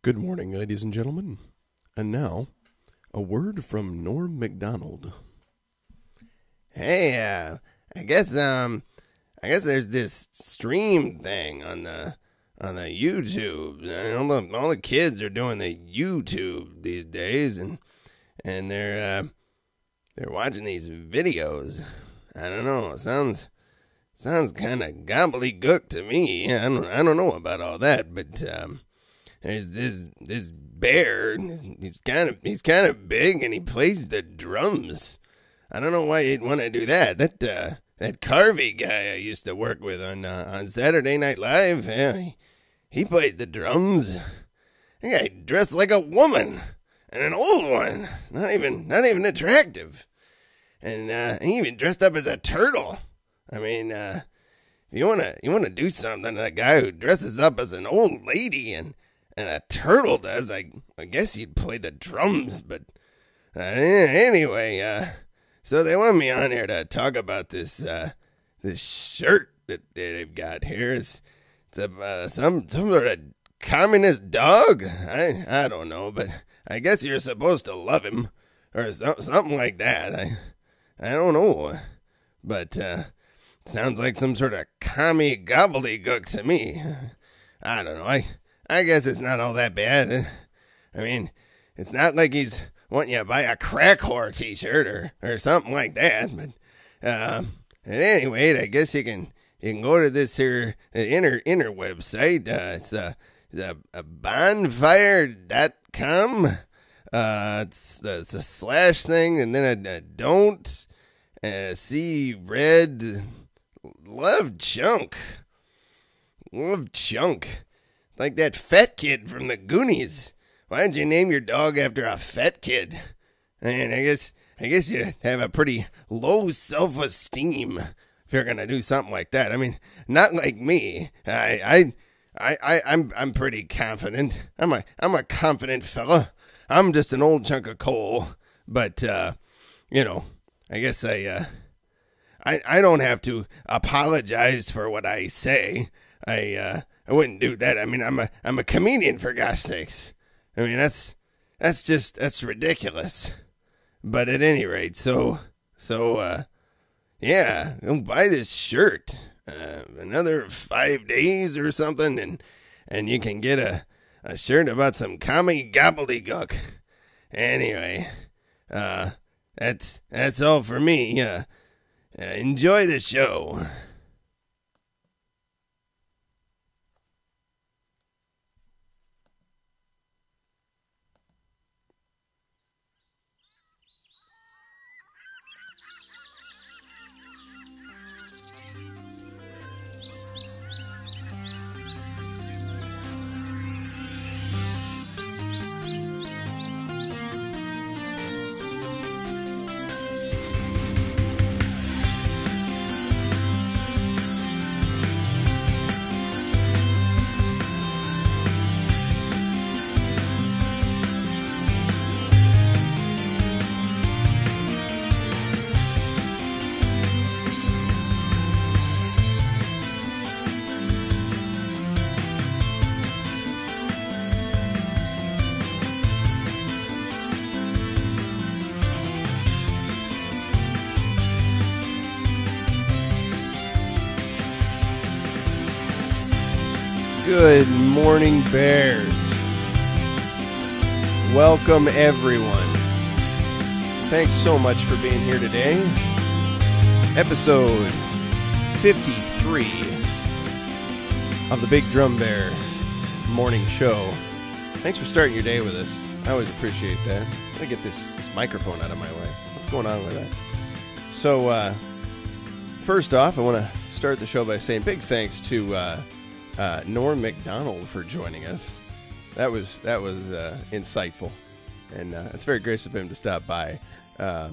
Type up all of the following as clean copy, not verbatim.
Good morning, ladies and gentlemen. And now, a word from Norm MacDonald. Hey, I guess there's this stream thing on the YouTube. All the kids are doing the YouTube these days, and they're watching these videos. I don't know. It sounds kind of gobbledygook to me. I don't know about all that, but there's this bear. He's kind of big, and he plays the drums. I don't know why you'd want to do that. That Carvey guy I used to work with on Saturday Night Live, yeah, he played the drums. That guy dressed like a woman, and an old one. Not even attractive. And he even dressed up as a turtle. I mean, if you wanna do something to a guy who dresses up as an old lady and a turtle does, I guess you'd play the drums. But anyway, so they want me on here to talk about this shirt that they've got here. It's some sort of communist dog. I don't know, but I guess you're supposed to love him or something like that. I don't know, but sounds like some sort of commie gobbledygook to me. I don't know. I guess it's not all that bad. I mean, it's not like he's wanting you to buy a crack whore t-shirt or something like that. But at any rate, I guess you can go to this here inner website. It's a bonfire.com. It's a slash thing, and then a don't see red love chunk. Like that fat kid from the Goonies. Why'd you name your dog after a fat kid? I mean, I guess you have a pretty low self-esteem if you're gonna do something like that. I mean, not like me. I'm pretty confident. I'm a confident fella. I'm just an old chunk of coal. But I guess I don't have to apologize for what I say. I wouldn't do that. I mean, I'm a comedian, for gosh sakes. I mean, that's ridiculous. But at any rate, so yeah, go buy this shirt. Another 5 days or something, and you can get a shirt about some commie gobbledygook. Anyway, that's all for me. Enjoy the show. Good morning, Bears. Welcome, everyone. Thanks so much for being here today. Episode 53 of the Big Drum Bear Morning Show. Thanks for starting your day with us. I always appreciate that. I'm going to get this microphone out of my way. What's going on with that? So, first off, I want to start the show by saying big thanks to Norm MacDonald for joining us. That was insightful, and it's very gracious of him to stop by. A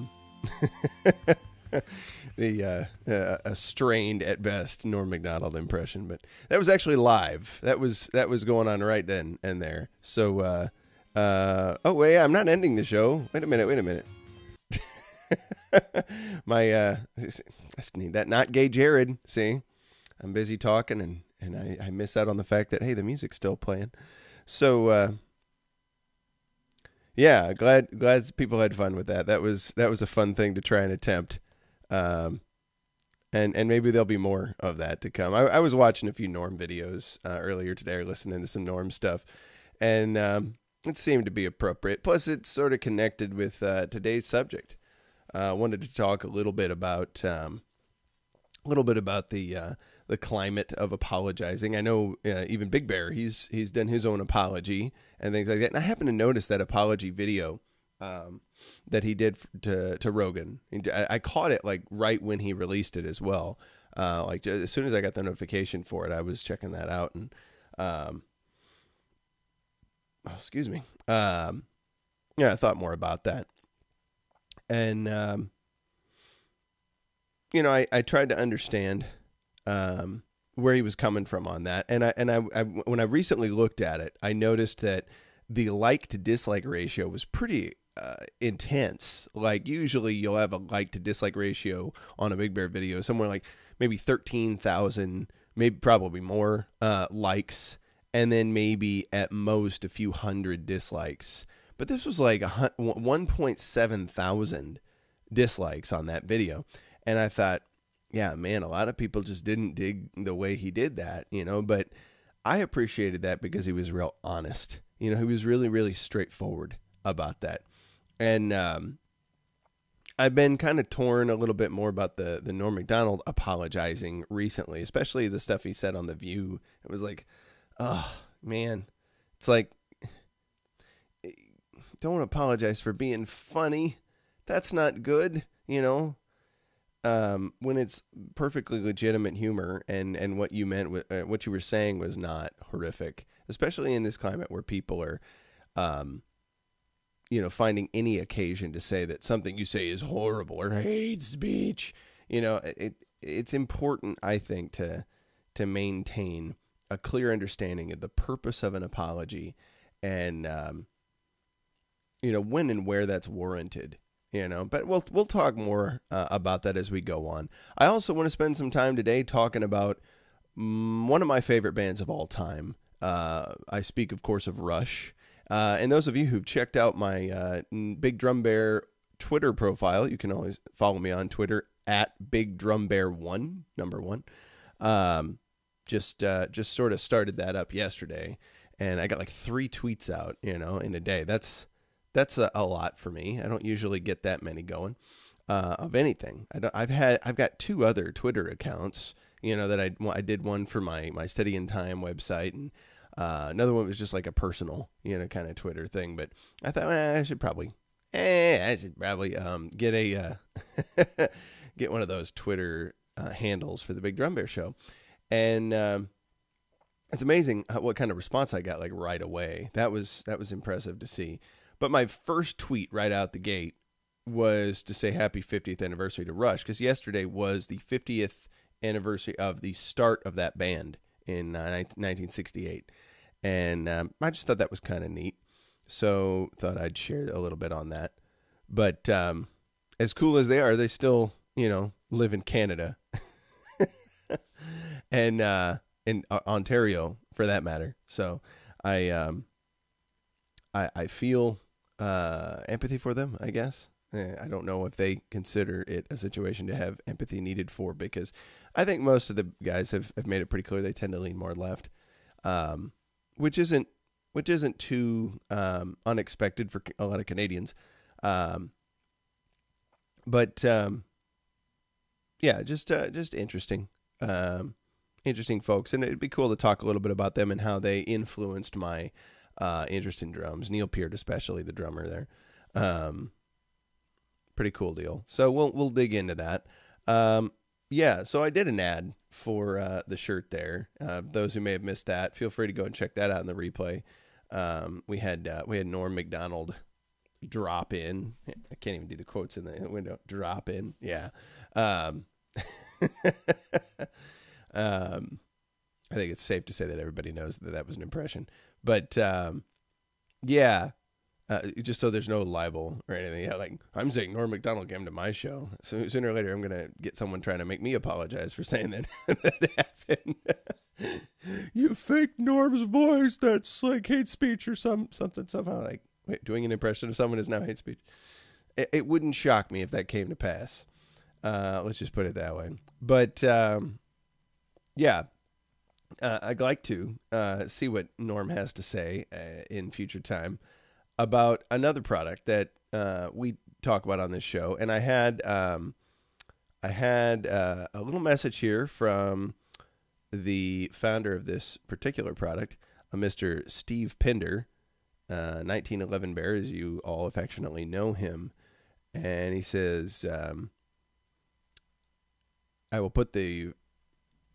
strained at best Norm MacDonald impression, but that was actually live. That was going on right then and there. So, oh wait, I'm not ending the show. Wait a minute. I just need that not gay Jared. See, I'm busy talking and I miss out on the fact that, hey, the music's still playing. So Yeah, glad people had fun with that. That was a fun thing to try and attempt. And maybe there'll be more of that to come. I was watching a few Norm videos earlier today, or listening to some Norm stuff, and it seemed to be appropriate. Plus, it's sort of connected with today's subject. I wanted to talk a little bit about the climate of apologizing. I know even Big Bear, he's done his own apology and things like that. And I happened to notice that apology video that he did to Rogan. I caught it like right when he released it as well. Like as soon as I got the notification for it, I was checking that out. And excuse me. Yeah, I thought more about that. And I tried to understand where he was coming from on that. And I when I recently looked at it, I noticed that the like to dislike ratio was pretty intense. Like usually you'll have a like to dislike ratio on a Big Bear video somewhere like maybe 13,000, maybe probably more likes, and then maybe at most a few hundred dislikes. But this was like 1.7 thousand dislikes on that video. And I thought, yeah, man, a lot of people just didn't dig the way he did that, but I appreciated that because he was real honest. He was really, really straightforward about that. And I've been kind of torn a little bit more about the Norm Macdonald apologizing recently, especially the stuff he said on The View. It was like, oh, man, it's like, don't apologize for being funny. That's not good, when it's perfectly legitimate humor and what you meant, what you were saying was not horrific, especially in this climate where people are, finding any occasion to say that something you say is horrible or hate speech. It's important, I think, to maintain a clear understanding of the purpose of an apology and, when and where that's warranted. But we'll talk more about that as we go on. I also want to spend some time today talking about one of my favorite bands of all time. I speak, of course, of Rush. And those of you who've checked out my Big Drum Bear Twitter profile, you can always follow me on Twitter at Big Drum Bear 1, number 1. Just sort of started that up yesterday, and I got like 3 tweets out, in a day. That's a lot for me. I don't usually get that many going of anything. I've got 2 other Twitter accounts, that I did one for my Steady in Time website, and another one was just like a personal, kind of Twitter thing. But I thought I should probably get get one of those Twitter handles for the Big Drum Bear Show, and it's amazing what kind of response I got like right away. That was impressive to see. But my first tweet right out the gate was to say happy 50th anniversary to Rush, because yesterday was the 50th anniversary of the start of that band in 1968. And I just thought that was kind of neat. So thought I'd share a little bit on that. But as cool as they are, they still, live in Canada and in Ontario for that matter. So I feel empathy for them, I guess. I don't know if they consider it a situation to have empathy needed for, because I think most of the guys have made it pretty clear they tend to lean more left, which isn't too unexpected for a lot of Canadians. But yeah, just interesting, interesting folks, and it'd be cool to talk a little bit about them and how they influenced my interest in drums. Neil Peart, especially the drummer there. Pretty cool deal. So we'll dig into that. Yeah, so I did an ad for the shirt there. Those who may have missed that, feel free to go and check that out in the replay. We had Norm Macdonald drop in. I can't even do the quotes in the window. Drop in. Yeah. I think it's safe to say that everybody knows that was an impression. But yeah, just so there's no libel or anything. Yeah, like I'm saying Norm Macdonald came to my show. So sooner or later, I'm going to get someone trying to make me apologize for saying that that happened. You fake Norm's voice. That's like hate speech or something somehow. Like, Wait, doing an impression of someone is now hate speech. It wouldn't shock me if that came to pass. Let's just put it that way. But yeah, I'd like to see what Norm has to say in future time about another product that we talk about on this show. And I had a little message here from the founder of this particular product, Mr. Steve Pinder, 1911 Bear, as you all affectionately know him. And he says, I will put the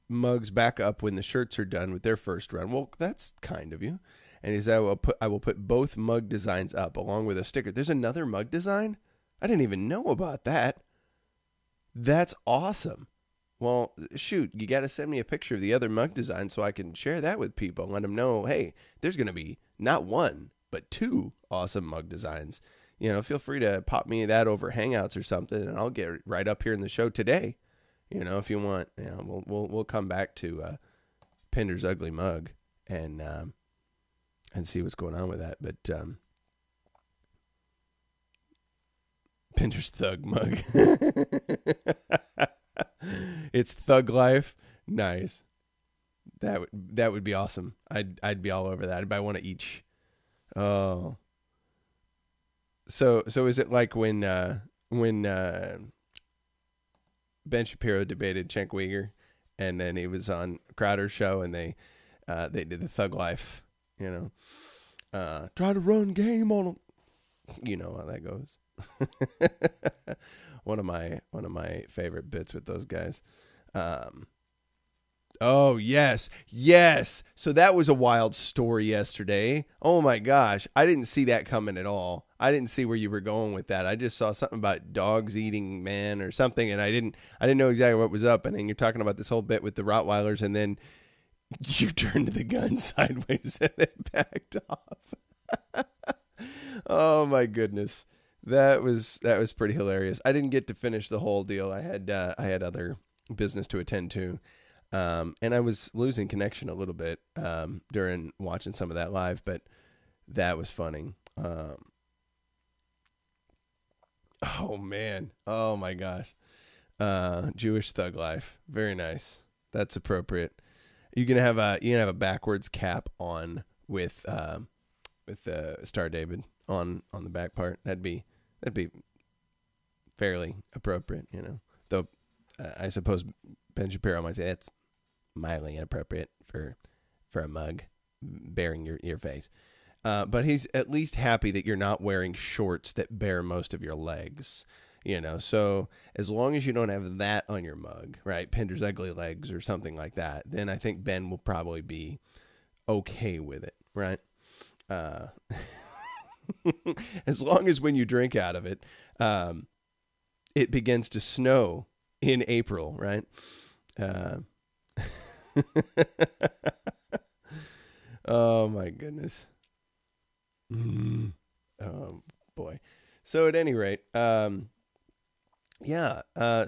mugs back up when the shirts are done with their first run. Well, that's kind of you. And he said, I will put both mug designs up along with a sticker. There's another mug design? I didn't even know about that. That's awesome. Well, shoot, you got to send me a picture of the other mug design so I can share that with people and let them know, hey, there's going to be not one, but two awesome mug designs. You know, feel free to pop me that over Hangouts or something, and I'll get it right up here in the show today. You know, if you want, you know, we'll come back to Pinder's ugly mug and see what's going on with that. But Pinder's thug mug. It's thug life. Nice. That would be awesome. I'd be all over that. I'd buy one of each. Oh. So is it like when Ben Shapiro debated Cenk Uygur, and then he was on Crowder's show, and they did the thug life, you know, try to run game on them. You know how that goes. One of my favorite bits with those guys. Oh, yes. So that was a wild story yesterday. Oh my gosh. I didn't see that coming at all. I didn't see where you were going with that. I just saw something about dogs eating men or something, and I didn't know exactly what was up. And then you're talking about this whole bit with the Rottweilers, and then you turned the gun sideways and it backed off. Oh my goodness. That was pretty hilarious. I didn't get to finish the whole deal. I had other business to attend to. And I was losing connection a little bit during watching some of that live, but that was funny. Oh man. Oh my gosh. Jewish thug life. Very nice. That's appropriate. You can have a backwards cap on with Star David on the back part. That'd be fairly appropriate, you know. Though I suppose Ben Shapiro might say it's mildly inappropriate for a mug bearing your face. But he's at least happy that you're not wearing shorts that bear most of your legs, you know. So as long as you don't have that on your mug, right, Pinder's ugly legs or something like that, then I think Ben will probably be okay with it, right? As long as when you drink out of it, it begins to snow in April, right? Oh my goodness. Oh boy. So at any rate,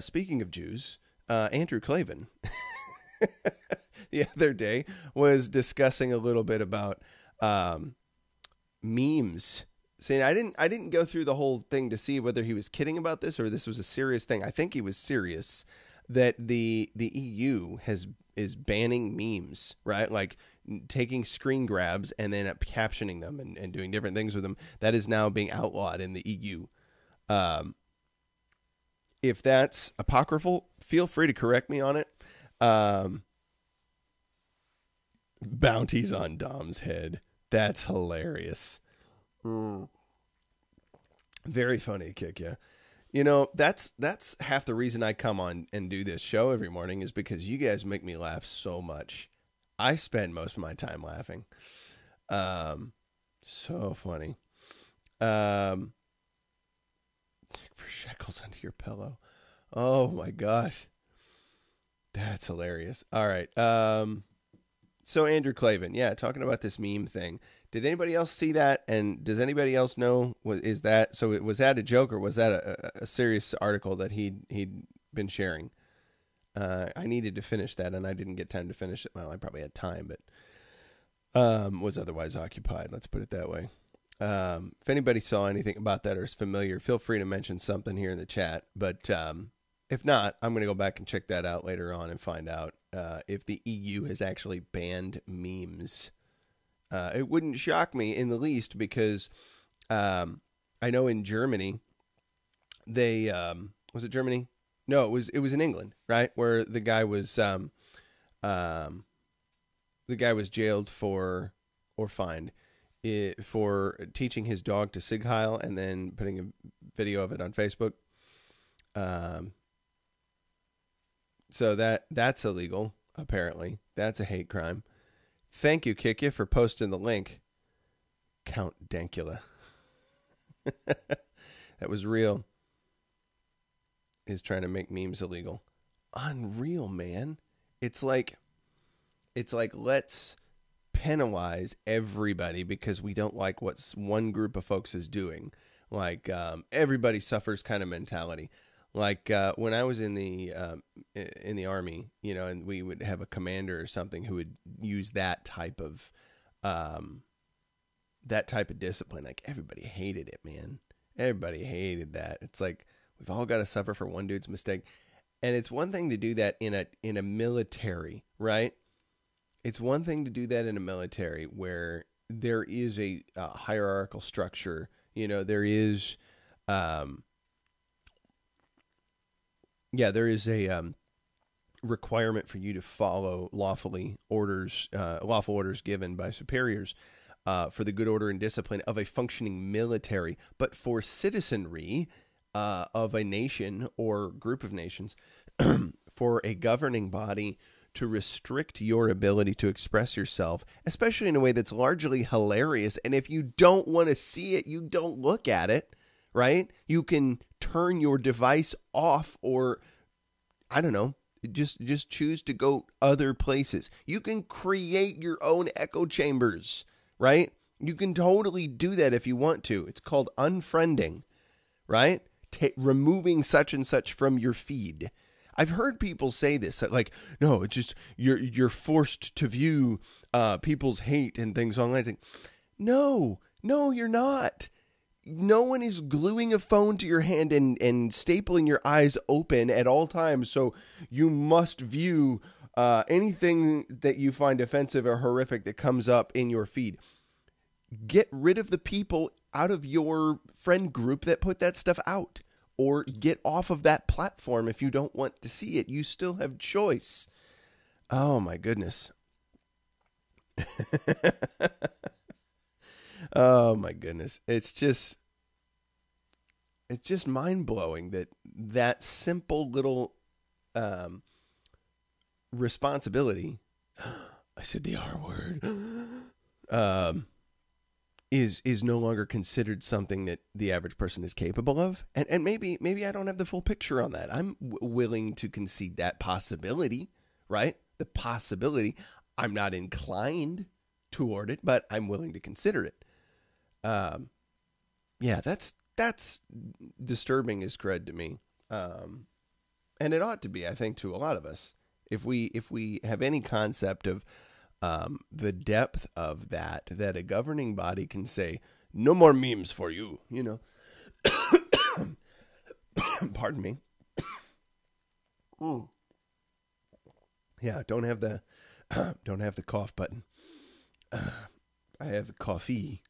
speaking of Jews, Andrew Klavan the other day was discussing a little bit about memes. Saying I didn't go through the whole thing to see whether he was kidding about this or this was a serious thing. I think he was serious that the EU is banning memes, right? Like taking screen grabs and then captioning them and doing different things with them. That is now being outlawed in the EU. If that's apocryphal, feel free to correct me on it. Bounties on Dom's head. That's hilarious. Very funny, Kick ya. You know, that's half the reason I come on and do this show every morning is because you guys make me laugh so much. I spend most of my time laughing. So funny. For shekels under your pillow. Oh my gosh. That's hilarious. All right. So Andrew Klavan, talking about this meme thing. Did anybody else see that? And does anybody else know was that a joke or was that a serious article that he'd been sharing? I needed to finish that and I didn't get time to finish it. Well, I probably had time, but was otherwise occupied. Let's put it that way. If anybody saw anything about that or is familiar, feel free to mention something here in the chat. But if not, I'm going to go back and check that out later on and find out if the EU has actually banned memes. It wouldn't shock me in the least because I know in Germany, they was it Germany? No, it was in England, right? Where the guy was jailed for or fined for teaching his dog to sig heil and then putting a video of it on Facebook. So that's illegal, apparently. That's a hate crime. Thank you, Kikya, for posting the link. Count Dankula. That was real. Is trying to make memes illegal. Unreal, man. It's like let's penalize everybody because we don't like what one group of folks is doing. Like everybody suffers kind of mentality. Like when I was in the army, you know, and we would have a commander or something who would use that type of discipline. Like everybody hated it, man. Everybody hated that. It's like we've all got to suffer for one dude's mistake. And it's one thing to do that in a military, right? It's one thing to do that in a military where there is a hierarchical structure. You know, there is, there is a requirement for you to follow lawful orders given by superiors for the good order and discipline of a functioning military. But for citizenry of a nation or group of nations, for a governing body to restrict your ability to express yourself, especially in a way that's largely hilarious. And if you don't want to see it, you don't look at it, right? You can turn your device off or, I don't know, just choose to go other places. You can create your own echo chambers, right? You can totally do that if you want to. It's called unfriending, right? Removing such and such from your feed. I've heard people say this, like, no, it's just you're forced to view people's hate and things online. No, you're not. No one is gluing a phone to your hand and stapling your eyes open at all times, so you must view anything that you find offensive or horrific that comes up in your feed. Get rid of the people out of your friend group that put that stuff out. Or get off of that platform if you don't want to see it. You still have choice. Oh, my goodness. Oh, my goodness. It's just mind-blowing that simple little responsibility. I said the R word. Is no longer considered something that the average person is capable of. And maybe I don't have the full picture on that. I'm willing to concede that possibility, right? The possibility. I'm not inclined toward it, but I'm willing to consider it. Yeah, that's disturbing as crud to me. And it ought to be, I think, to a lot of us. If we have any concept of the depth of that a governing body can say, no more memes for you, you know. Pardon me. Yeah, don't have the cough button. I have the coffee.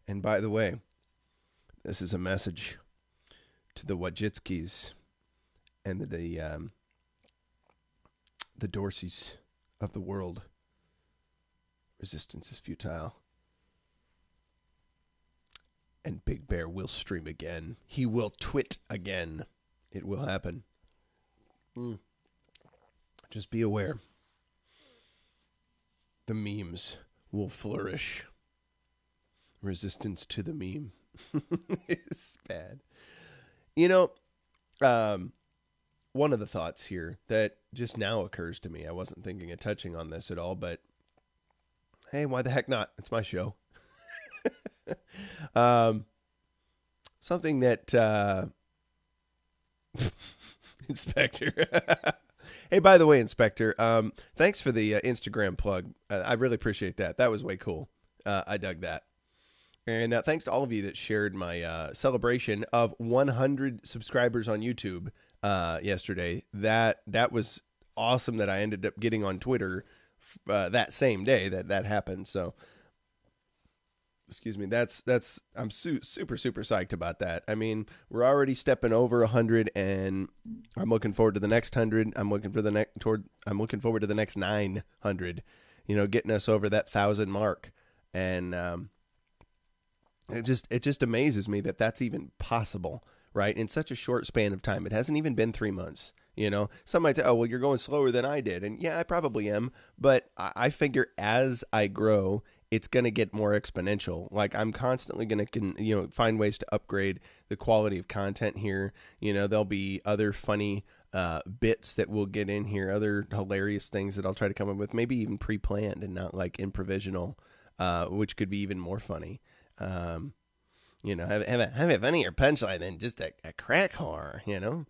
And by the way, this is a message to the WOJCICKIs and the Dorseys of the world. Resistance is futile. And Big Bear will stream again. He will twit again. It will happen. Just be aware. The memes will flourish. Resistance to the meme. It's bad. You know, one of the thoughts here that just now occurs to me, I wasn't thinking of touching on this at all, but hey, why the heck not? It's my show. Something that Inspector. Hey, by the way, Inspector, thanks for the Instagram plug. I really appreciate that. That was way cool. I dug that. And thanks to all of you that shared my celebration of 100 subscribers on YouTube yesterday. That was awesome that I ended up getting on Twitter that same day that happened. So, excuse me, I'm super psyched about that. I mean, we're already stepping over 100, and I'm looking forward to the next 100. I'm looking forward to the next 900. You know, getting us over that 1,000 mark, and it just amazes me that that's even possible, right? In such a short span of time. It hasn't even been 3 months. You know, some might say, oh, well, you're going slower than I did. And yeah, I probably am. But I figure as I grow, it's going to get more exponential. Like, I'm constantly going to, find ways to upgrade the quality of content here. You know, there'll be other funny bits that we'll get in here, other hilarious things that I'll try to come up with, maybe even pre-planned and not like improvisational, which could be even more funny. Have a funnier punchline than just a crack whore, you know?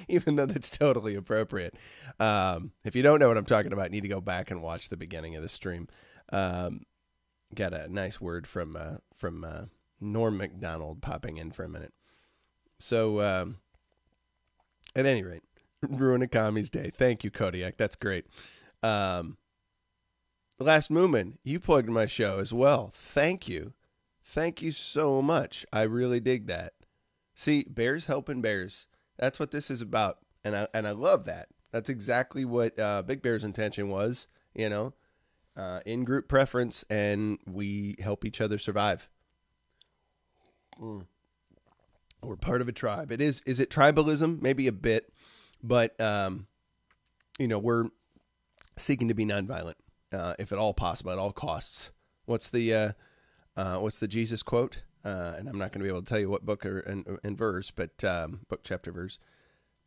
Even though that's totally appropriate. If you don't know what I'm talking about, you need to go back and watch the beginning of the stream. Got a nice word from Norm MacDonald popping in for a minute. So, at any rate, ruin a commie's day. Thank you, Kodiak. That's great. Last Moomin, you plugged my show as well. Thank you. Thank you so much. I really dig that. See, bears helping bears. That's what this is about. And I love that. That's exactly what Big Bear's intention was, in-group preference, and we help each other survive. We're part of a tribe. Is it tribalism? Maybe a bit, but, we're seeking to be nonviolent, if at all possible, at all costs. What's the Jesus quote? And I'm not going to be able to tell you what book and verse, but book, chapter, verse.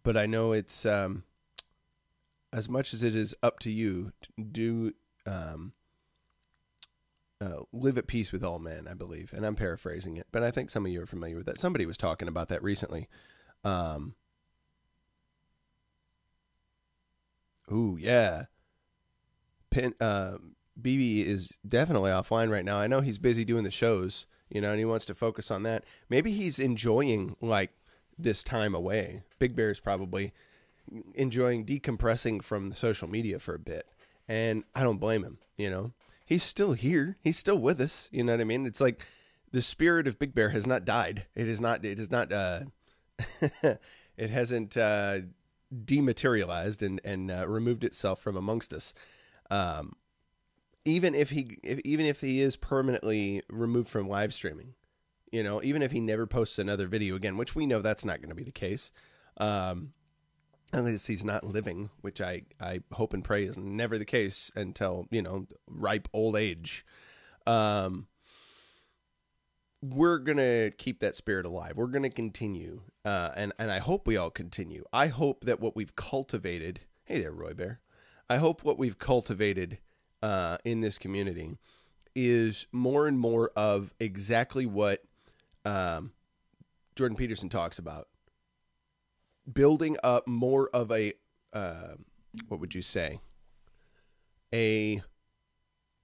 But I know it's as much as it is up to you to do live at peace with all men, I believe. And I'm paraphrasing it, but I think some of you are familiar with that. Somebody was talking about that recently. Ooh, yeah. BB is definitely offline right now. I know he's busy doing the shows, and he wants to focus on that. Maybe he's enjoying like this time away. Big Bear's probably enjoying decompressing from the social media for a bit. And I don't blame him, He's still here. He's still with us. You know what I mean? It's like the spirit of Big Bear has not died. It hasn't dematerialized and removed itself from amongst us. Even if he is permanently removed from live streaming, even if he never posts another video again, which we know that's not going to be the case, unless he's not living, which I hope and pray is never the case until, ripe old age. We're going to keep that spirit alive. We're going to continue. And I hope we all continue. I hope that what we've cultivated, hey there, Roy Bear. I hope what we've cultivated in this community is more and more of exactly what Jordan Peterson talks about. Building up more of a, what would you say? A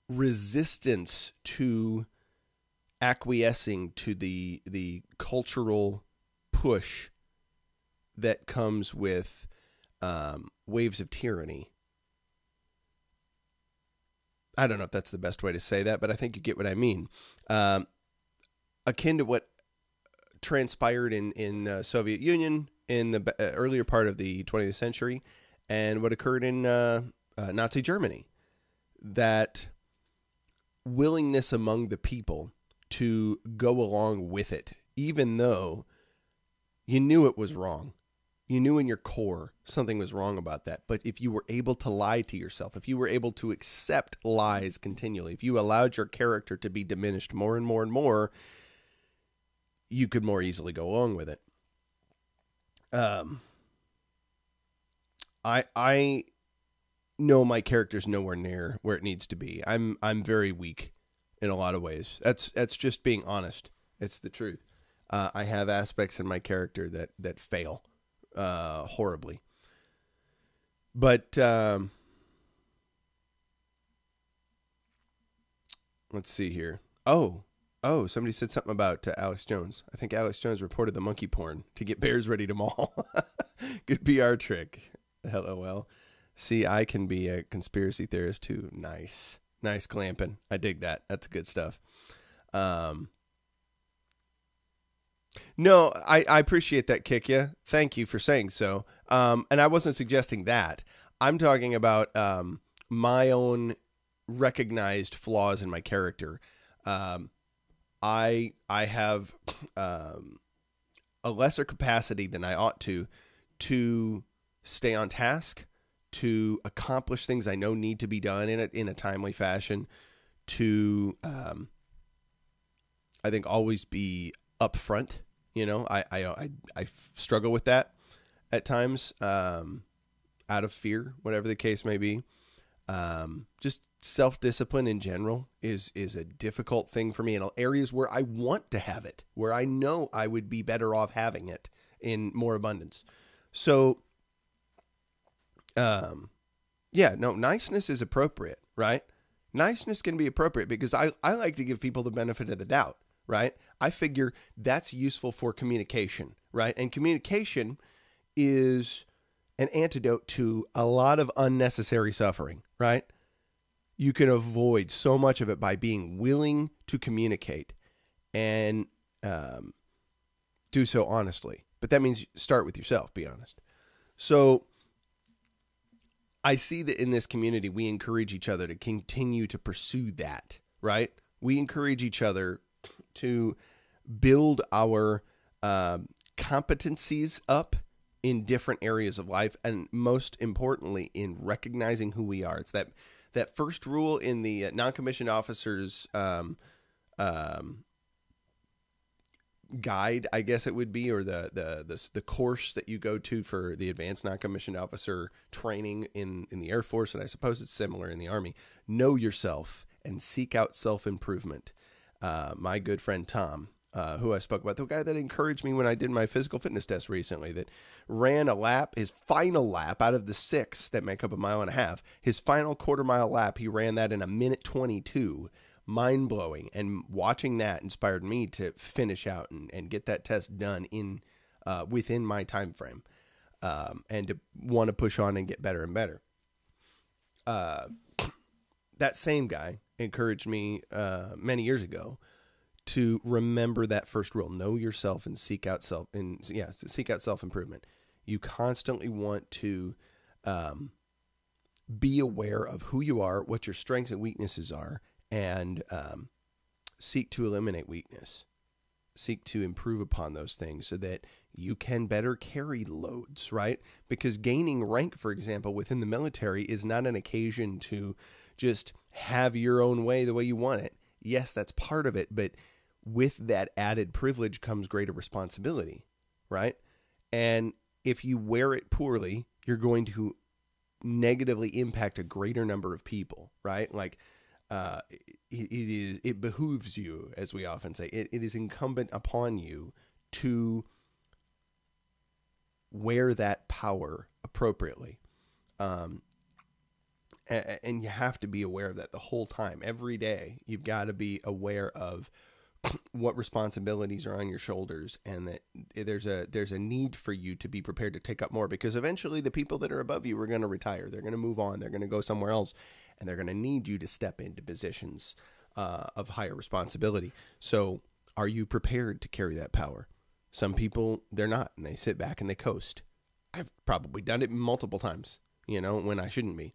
resistance to acquiescing to the cultural push that comes with waves of tyranny. I don't know if that's the best way to say that, but I think you get what I mean. Akin to what transpired in the Soviet Union in the earlier part of the 20th century and what occurred in Nazi Germany. That willingness among the people to go along with it, even though you knew it was wrong. You knew in your core something was wrong about that. But if you were able to lie to yourself, if you were able to accept lies continually, if you allowed your character to be diminished more and more and more, you could more easily go along with it. I know my character's nowhere near where it needs to be. I'm very weak in a lot of ways. That's just being honest. It's the truth. I have aspects in my character that fail horribly. But Let's see here. Oh, somebody said something about Alex Jones. I think Alex Jones reported the monkey porn to get bears ready to maul. Good PR trick. LOL. See, I can be a conspiracy theorist too. Nice clamping. I dig that. That's good stuff. No, I appreciate that, Kick Ya. Thank you for saying so. And I wasn't suggesting that. I'm talking about my own recognized flaws in my character. I have a lesser capacity than I ought to stay on task, to accomplish things I know need to be done in a timely fashion, to I think always be upfront. You know, I struggle with that at times, out of fear, whatever the case may be. Just self-discipline in general is a difficult thing for me in areas where I want to have it, where I know I would be better off having it in more abundance. So, niceness is appropriate, right? Niceness can be appropriate because I like to give people the benefit of the doubt, right? I figure that's useful for communication, right? And communication is an antidote to a lot of unnecessary suffering, right? You can avoid so much of it by being willing to communicate and do so honestly. But that means start with yourself, be honest. So I see that in this community, we encourage each other to continue to pursue that, right? We encourage each other to build our competencies up in different areas of life, and most importantly, in recognizing who we are. It's that first rule in the non-commissioned officers guide, I guess it would be, or the course that you go to for the advanced non-commissioned officer training in the Air Force, and I suppose it's similar in the Army. Know yourself and seek out self-improvement. My good friend Tom, who I spoke about, the guy that encouraged me when I did my physical fitness test recently, that ran a lap, his final lap out of the 6 that make up a mile and a half, his final quarter-mile lap, he ran that in a minute 22. Mind-blowing. And watching that inspired me to finish out and get that test done within my time frame, and to want to push on and get better and better. That same guy encouraged me many years ago to remember that first rule: know yourself and seek out self-improvement. You constantly want to be aware of who you are, what your strengths and weaknesses are, and seek to eliminate weakness. Seek to improve upon those things so that you can better carry loads, right? Because gaining rank, for example, within the military is not an occasion to just have your own way the way you want it. Yes, that's part of it, but with that added privilege comes greater responsibility, right? And if you wear it poorly, you're going to negatively impact a greater number of people, right? Like, it behooves you, as we often say, it is incumbent upon you to wear that power appropriately. And you have to be aware of that the whole time, every day. You've got to be aware of what responsibilities are on your shoulders, and that there's a need for you to be prepared to take up more, because eventually the people that are above you are going to retire. They're going to move on. They're going to go somewhere else, and they're going to need you to step into positions of higher responsibility. So are you prepared to carry that power? Some people, they're not, and they sit back and they coast. I've probably done it multiple times, when I shouldn't be.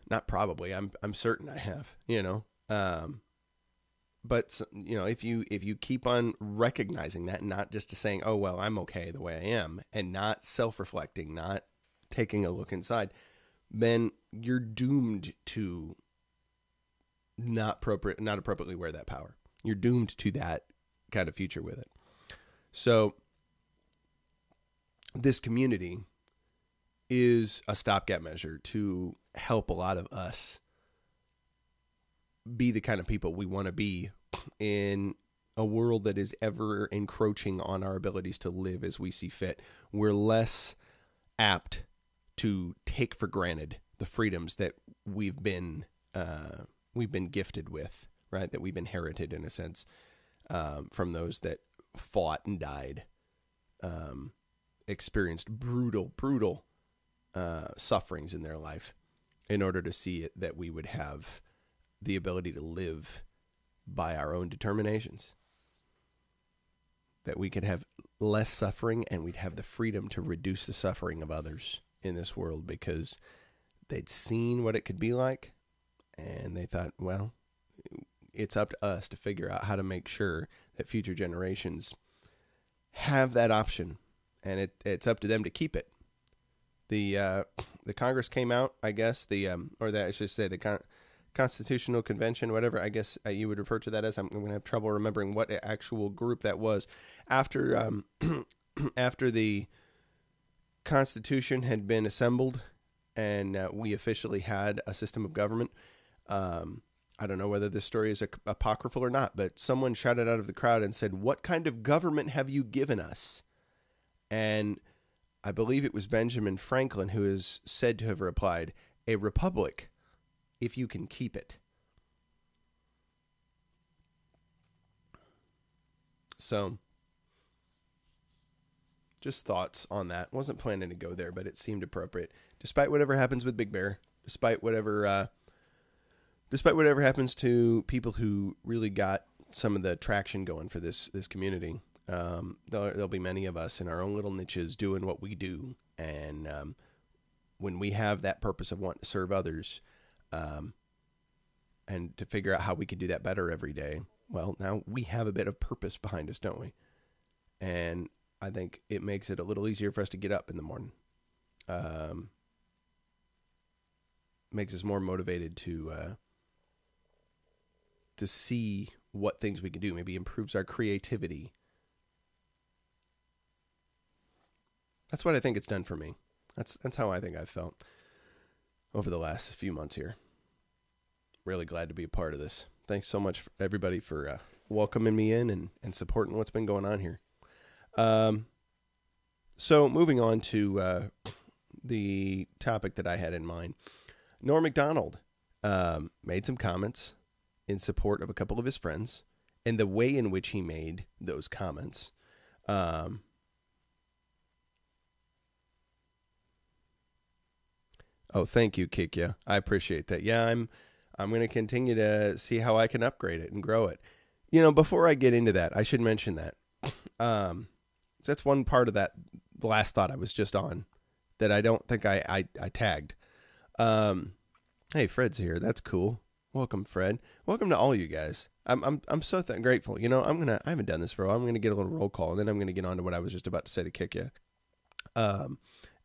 Not probably, I'm certain I have, But, if you keep on recognizing that, not just to saying, oh, well, I'm okay the way I am, and not self-reflecting, not taking a look inside, then you're doomed to not appropriately wear that power. You're doomed to that kind of future with it. So this community is a stopgap measure to help a lot of us be the kind of people we want to be in a world that is ever encroaching on our abilities to live as we see fit. We're less apt to take for granted the freedoms that we've been we've been gifted with, right? That we've inherited in a sense from those that fought and died, experienced brutal sufferings in their life in order to see it that we would have the ability to live by our own determinations, that we could have less suffering and we'd have the freedom to reduce the suffering of others in this world because they'd seen what it could be like and they thought, well, it's up to us to figure out how to make sure that future generations have that option, and it's up to them to keep it. The Congress came out, I guess, I should say the Constitutional Convention, whatever, I guess you would refer to that as. I'm going to have trouble remembering what actual group that was. After after the Constitution had been assembled and we officially had a system of government, I don't know whether this story is apocryphal or not, but someone shouted out of the crowd and said, "What kind of government have you given us?" And I believe it was Benjamin Franklin who is said to have replied, "A republic, if you can keep it." So, just thoughts on that. Wasn't planning to go there, but it seemed appropriate. Despite whatever happens with Big Bear, despite whatever happens to people who really got some of the traction going for this community, there'll be many of us in our own little niches doing what we do. And when we have that purpose of wanting to serve others, and to figure out how we can do that better every day, well, now we have a bit of purpose behind us, don't we? And I think it makes it a little easier for us to get up in the morning. Makes us more motivated to see what things we can do. Maybe improves our creativity. That's what I think it's done for me. That's how I think I've felt over the last few months here. Really glad to be a part of this. Thanks so much, everybody, for welcoming me in and supporting what's been going on here. So moving on to the topic that I had in mind. Norm Macdonald made some comments in support of a couple of his friends and the way in which he made those comments. Oh, thank you, Kikya. I appreciate that. Yeah, I'm going to continue to see how I can upgrade it and grow it. You know, before I get into that, I should mention that. That's one part of that last thought I was just on that I don't think I tagged. Hey, Fred's here. That's cool. Welcome, Fred. Welcome to all you guys. I'm so grateful. You know, I haven't done this for a while. I'm going to get a little roll call, and then I'm going to get on to what I was just about to say to Kikya.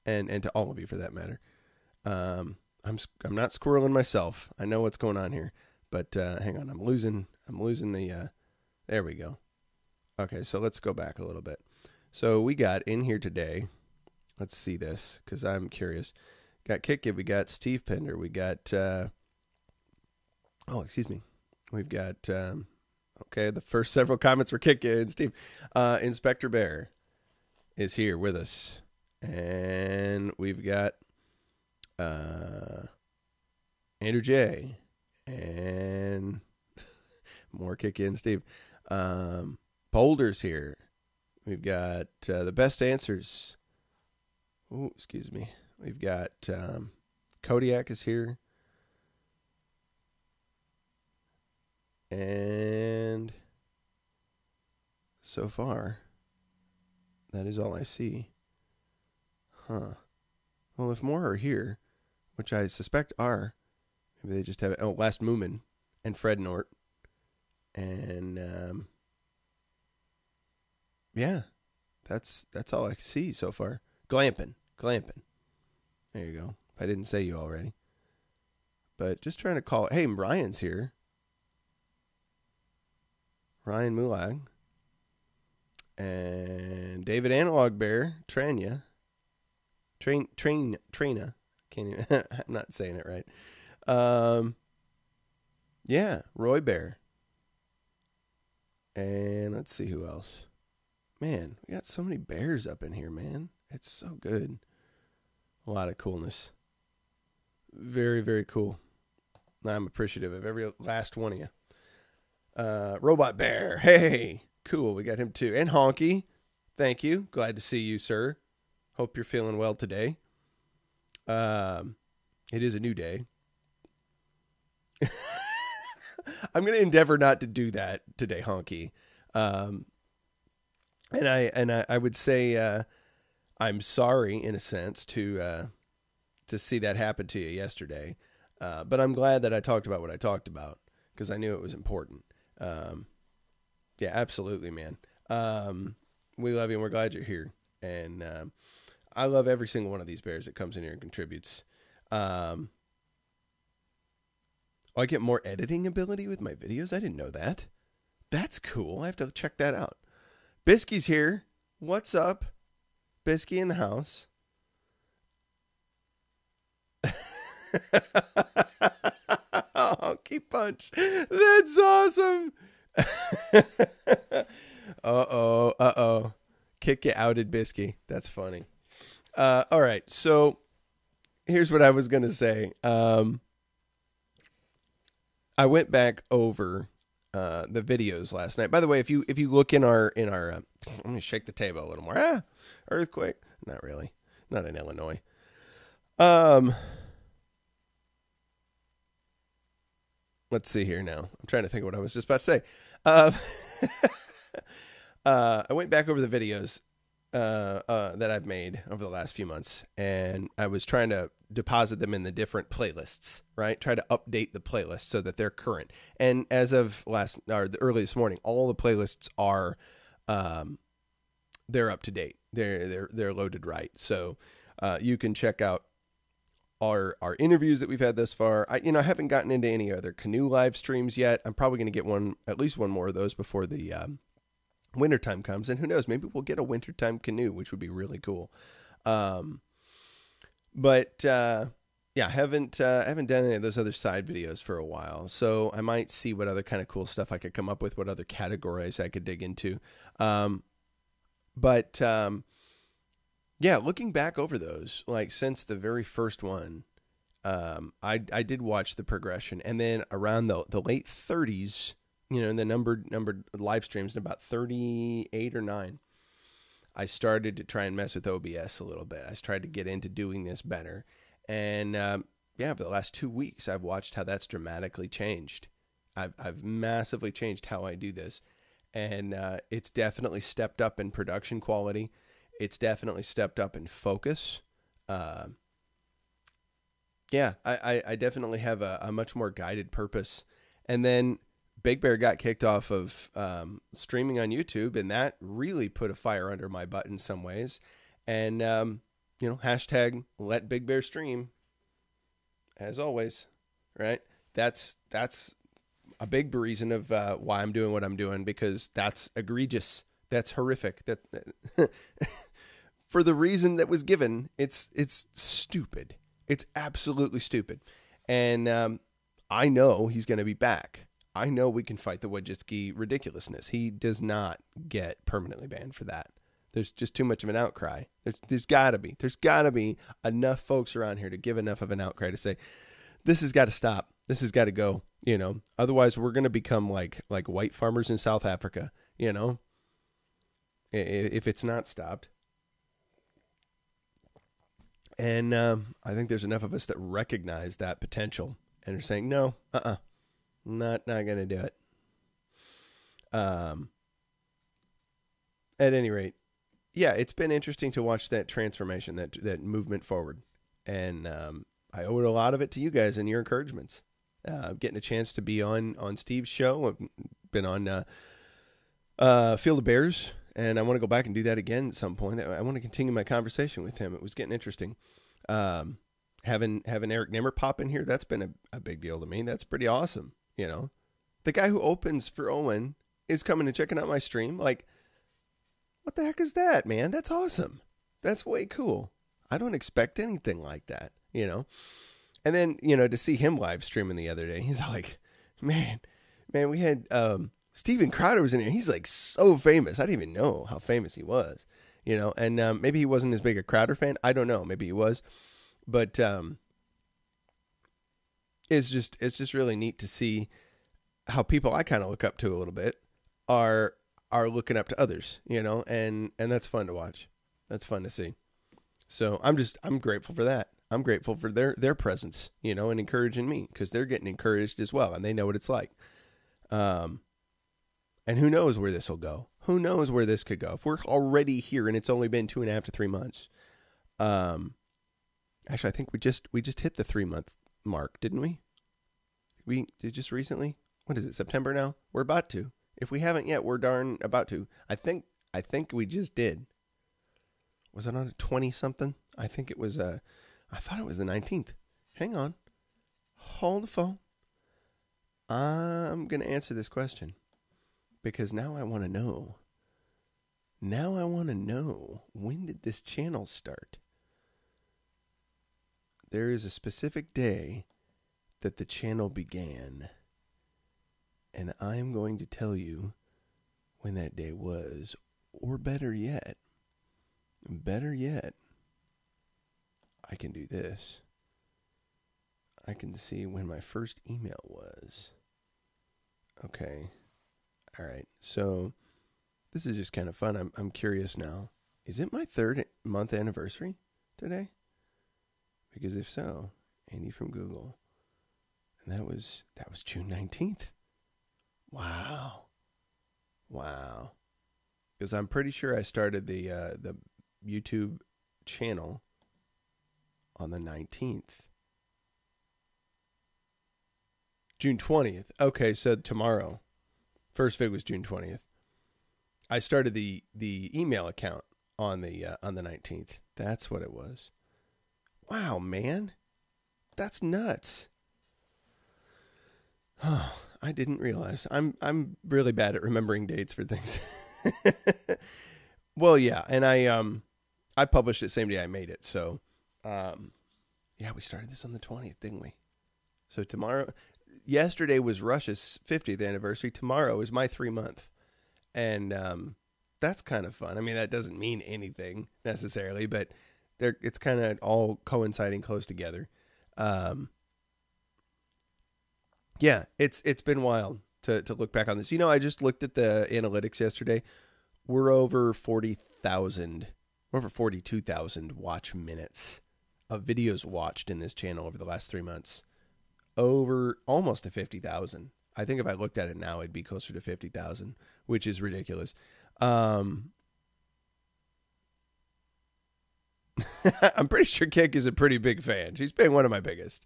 And to all of you for that matter. I'm not squirreling myself. I know what's going on here, but hang on. I'm losing the. There we go. Okay, so let's go back a little bit. So we got in here today. Let's see this because I'm curious. Got Kikya. We got Steve Pender. We got. We've got. Okay, the first several comments were Kikya and Steve. Inspector Bear is here with us, and we've got. Andrew J. and more Kikya and Steve. Boulder's here. We've got the best answers. Oh, excuse me. We've got Kodiak is here. And so far, that is all I see. Huh. Well, if more are here, which I suspect are, maybe they just have it. Oh, Last Moomin and Fred Nort. And, yeah, that's all I see so far. Glampin. There you go. I didn't say you already. But just trying to call. Hey, Ryan's here. Ryan Mulag. And David Analog Bear, Trina. Can't even, I'm not saying it right. Yeah, Roy Bear. And let's see who else. Man, we got so many bears up in here, man. It's so good. A lot of coolness. Very, very cool. I'm appreciative of every last one of you. Robot Bear. Hey, cool. We got him too. And Honky. Thank you. Glad to see you, sir. Hope you're feeling well today. It is a new day. I'm going to endeavor not to do that today, Honky. And I would say I'm sorry in a sense to see that happen to you yesterday. But I'm glad that I talked about what I talked about because I knew it was important. Yeah, absolutely, man. We love you and we're glad you're here. And I love every single one of these bears that comes in here and contributes. I get more editing ability with my videos. I didn't know that. That's cool. I have to check that out. Bisky's here. What's up? Bisky in the house. Honky punch. That's awesome. Uh-oh. Kick you outed, Bisky. That's funny. All right. So here's what I was going to say. I went back over the videos last night. By the way, if you look in our let me shake the table a little more. Earthquake. Not really. Not in Illinois. Let's see here now. I'm trying to think of what I was just about to say. I went back over the videos that I've made over the last few months, and I was trying to deposit them in the different playlists, right? Try to update the playlist so that they're current. And as of early this morning, all the playlists are they're up to date. They're loaded right. So you can check out our interviews that we've had thus far. I haven't gotten into any other canoe live streams yet. I'm probably going to get at least one more of those before the wintertime comes. And who knows, maybe we'll get a wintertime canoe, which would be really cool. But I haven't done any of those other side videos for a while. So I might see what other kind of cool stuff I could come up with, what other categories I could dig into. Looking back over those, like since the very first one, I did watch the progression, and then around the late 30s, the numbered live streams in about 38 or 9, I started to try and mess with OBS a little bit. I tried to get into doing this better, and for the last 2 weeks, I've watched how that's dramatically changed. I've massively changed how I do this, and it's definitely stepped up in production quality. It's definitely stepped up in focus. I definitely have a much more guided purpose. And then Big Bear got kicked off of streaming on YouTube, and that really put a fire under my butt in some ways. And, hashtag let Big Bear stream, as always, right? That's a big reason of why I'm doing what I'm doing, because that's egregious. That's horrific. That for the reason that was given, it's stupid. It's absolutely stupid. And I know he's going to be back. I know we can fight the WOJCICKI ridiculousness. He does not get permanently banned for that. There's just too much of an outcry. There's got to be enough folks around here to give enough of an outcry to say, this has got to stop. This has got to go. Otherwise we're going to become like white farmers in South Africa, if it's not stopped. And I think there's enough of us that recognize that potential and are saying, no, not going to do it. At any rate, it's been interesting to watch that transformation, that movement forward. And I owe a lot of it to you guys and your encouragements. Getting a chance to be on Steve's show. I've been on Field of Bears. And I want to go back and do that again at some point. I want to continue my conversation with him. It was getting interesting. Having Eric Nimmer pop in here, that's been a big deal to me. That's pretty awesome. The guy who opens for Owen is coming and checking out my stream. Like, what the heck is that, man? That's awesome. That's way cool. I don't expect anything like that, And then, to see him live streaming the other day, he's like, man, we had, Steven Crowder was in here. He's like so famous. I didn't even know how famous he was, and maybe he wasn't as big a Crowder fan. I don't know. Maybe he was, but it's just really neat to see how people I kind of look up to a little bit are looking up to others, you know, and that's fun to watch. That's fun to see. So I'm grateful for that. I'm grateful for their presence, you know, and encouraging me, because they're getting encouraged as well, and they know what it's like. And who knows where this will go? Who knows where this could go? If we're already here and it's only been 2.5 to 3 months. Actually, I think we just hit the 3-month mark, didn't we? We did just recently. What is it? September now? We're about to. If we haven't yet, we're darn about to. I think we just did. Was it on a 20 something? I think it was I thought it was the 19th. Hang on. Hold the phone. I'm going to answer this question, because now I want to know. Now I want to know, when did this channel start? There is a specific day that the channel began, and I'm going to tell you when that day was, or better yet, I can do this. I can see when my first email was. Okay. All right. So this is just kind of fun. I'm curious now. Is it my 3rd month anniversary today? Because if so, Andy from Google. And that was June 19th. Wow. Because I'm pretty sure I started the YouTube channel on the 19th. June 20th. Okay, so tomorrow. First vid was June 20th. I started the email account on the 19th. That's what it was. Wow, man. That's nuts. Oh, I didn't realize. I'm really bad at remembering dates for things. Well, yeah, and I published it same day I made it. So, yeah, we started this on the 20th, didn't we? So yesterday was Rush's 50th anniversary. Tomorrow is my 3-month. And that's kind of fun. I mean, that doesn't mean anything necessarily, but it's kind of all coinciding close together. Yeah, it's been wild to look back on this. You know, I just looked at the analytics yesterday. We're over 40,000, over 42,000 watch minutes of videos watched in this channel over the last 3 months. Over almost to 50,000. I think if I looked at it now, it'd be closer to 50,000, which is ridiculous. I'm pretty sure Kick is a pretty big fan. She's been one of my biggest,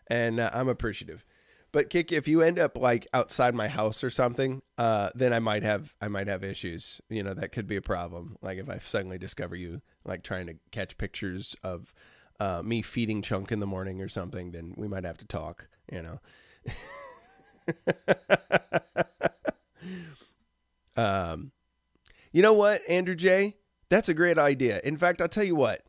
and I'm appreciative. But Kick, if you end up like outside my house or something, then I might have issues. You know, that could be a problem. Like if I suddenly discover you like trying to catch pictures of me feeding Chunk in the morning or something, then we might have to talk, you know. You know what, Andrew J? That's a great idea. In fact, I'll tell you what.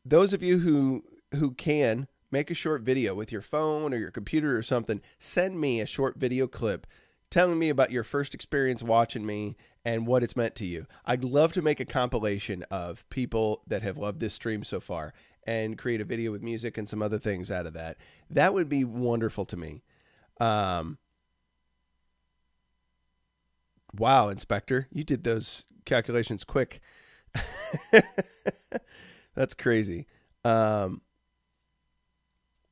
Those of you who can make a short video with your phone or your computer or something, send me a short video clip telling me about your first experience watching me and what it's meant to you. I'd love to make a compilation of people that have loved this stream so far and create a video with music and some other things out of that. That would be wonderful to me. Wow, Inspector, you did those calculations quick. That's crazy.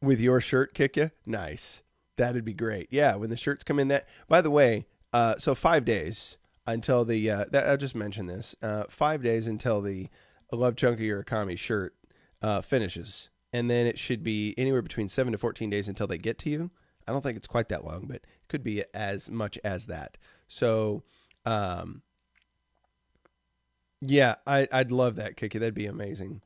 With your shirt, Kick ya? Nice. That'd be great. Yeah, when the shirts come in that. By the way, so 5 days until the, I'll just mention this, 5 days until the Love Chunky or Akami shirt finishes. And then it should be anywhere between 7 to 14 days until they get to you. I don't think it's quite that long, but it could be as much as that. So, yeah, I'd love that, Kiki. That'd be amazing.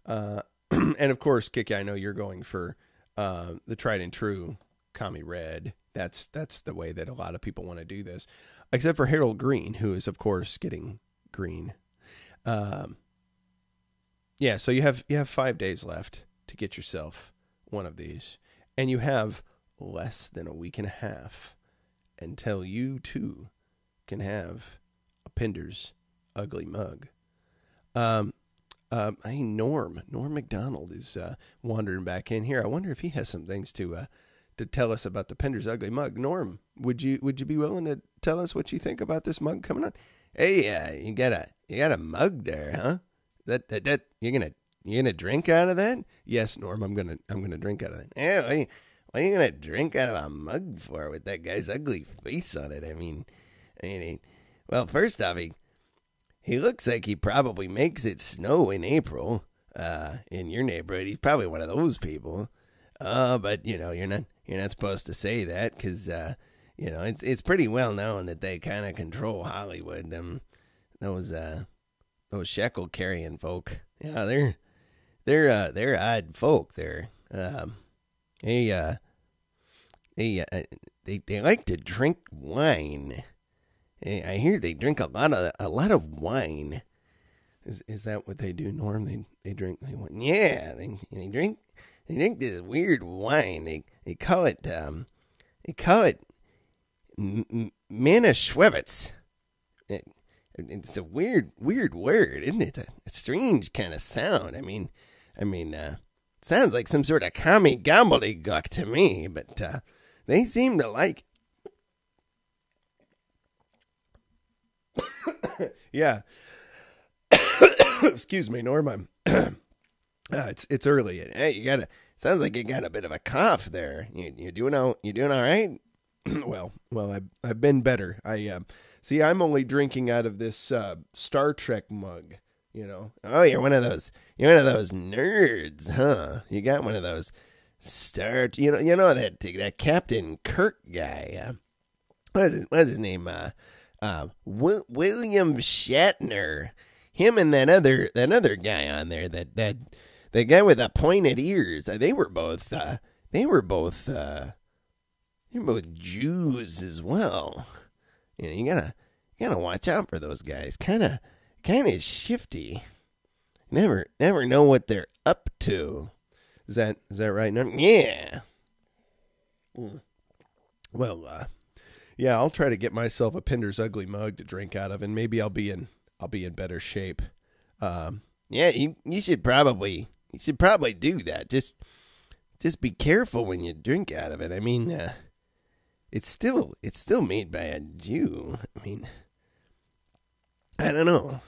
And of course, Kiki, I know you're going for the tried and true Kami Red. That's the way that a lot of people want to do this, except for Harold Green, who is of course getting green. Yeah, so you have 5 days left to get yourself one of these, and you have less than a week and a half until you too can have a Pinder's ugly mug. Norm McDonald is wandering back in here. I wonder if he has some things to to tell us about the Pender's Ugly Mug. Norm, would you be willing to tell us what you think about this mug coming on? Hey, you got a mug there, huh? That you're gonna drink out of that? Yes, Norm, I'm gonna drink out of that. Yeah, what are you gonna drink out of a mug for with that guy's ugly face on it? I mean, well, first off, he looks like he probably makes it snow in April. In your neighborhood, he's probably one of those people. But you're not supposed to say that because it's pretty well known that they kind of control Hollywood. Those shekel carrying folk. Yeah, they're odd folk. They like to drink wine. I hear they drink a lot of wine. Is that what they do, Norm? They drink. Yeah, they drink this weird wine. They call it Manischewitz. It's a weird word, isn't it? It's a strange kind of sound. I mean, it sounds like some sort of commie gobbledygook to me, but they seem to like. Yeah. Excuse me, Norm. It's early. Hey, sounds like you got a bit of a cough there. You doing all right? Well, I've been better. See, I'm only drinking out of this Star Trek mug, Oh, you're one of those nerds, huh? You got one of those that Captain Kirk guy. What's his name? William Shatner. Him and that other guy on there, the guy with the pointed ears. They were both Jews as well. You gotta watch out for those guys. Kind of shifty. Never know what they're up to. Is that right? Yeah. Well, yeah, I'll try to get myself a Pender's Ugly Mug to drink out of, and maybe I'll be in better shape. Yeah, you should probably do that. Just be careful when you drink out of it. I mean, it's still made by a Jew. I mean, I don't know.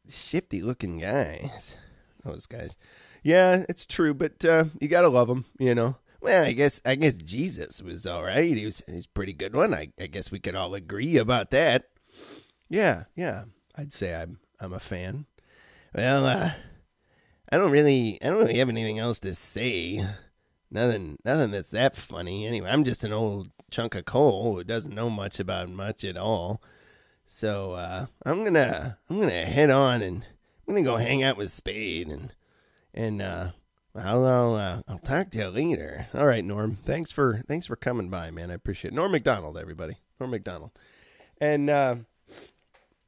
Shifty looking guys. Those guys. Yeah, it's true, but you gotta love them, Well, I guess Jesus was all right. He's a pretty good one. I guess we could all agree about that. Yeah. I'd say I'm a fan. Well, I don't really have anything else to say. Nothing that's that funny. Anyway, I'm just an old chunk of coal who doesn't know much about much at all. So I'm gonna head on and I'm gonna go hang out with Spade and I'll talk to you later. All right, Norm. Thanks for coming by, man. I appreciate it. Norm McDonald, everybody. Norm McDonald. And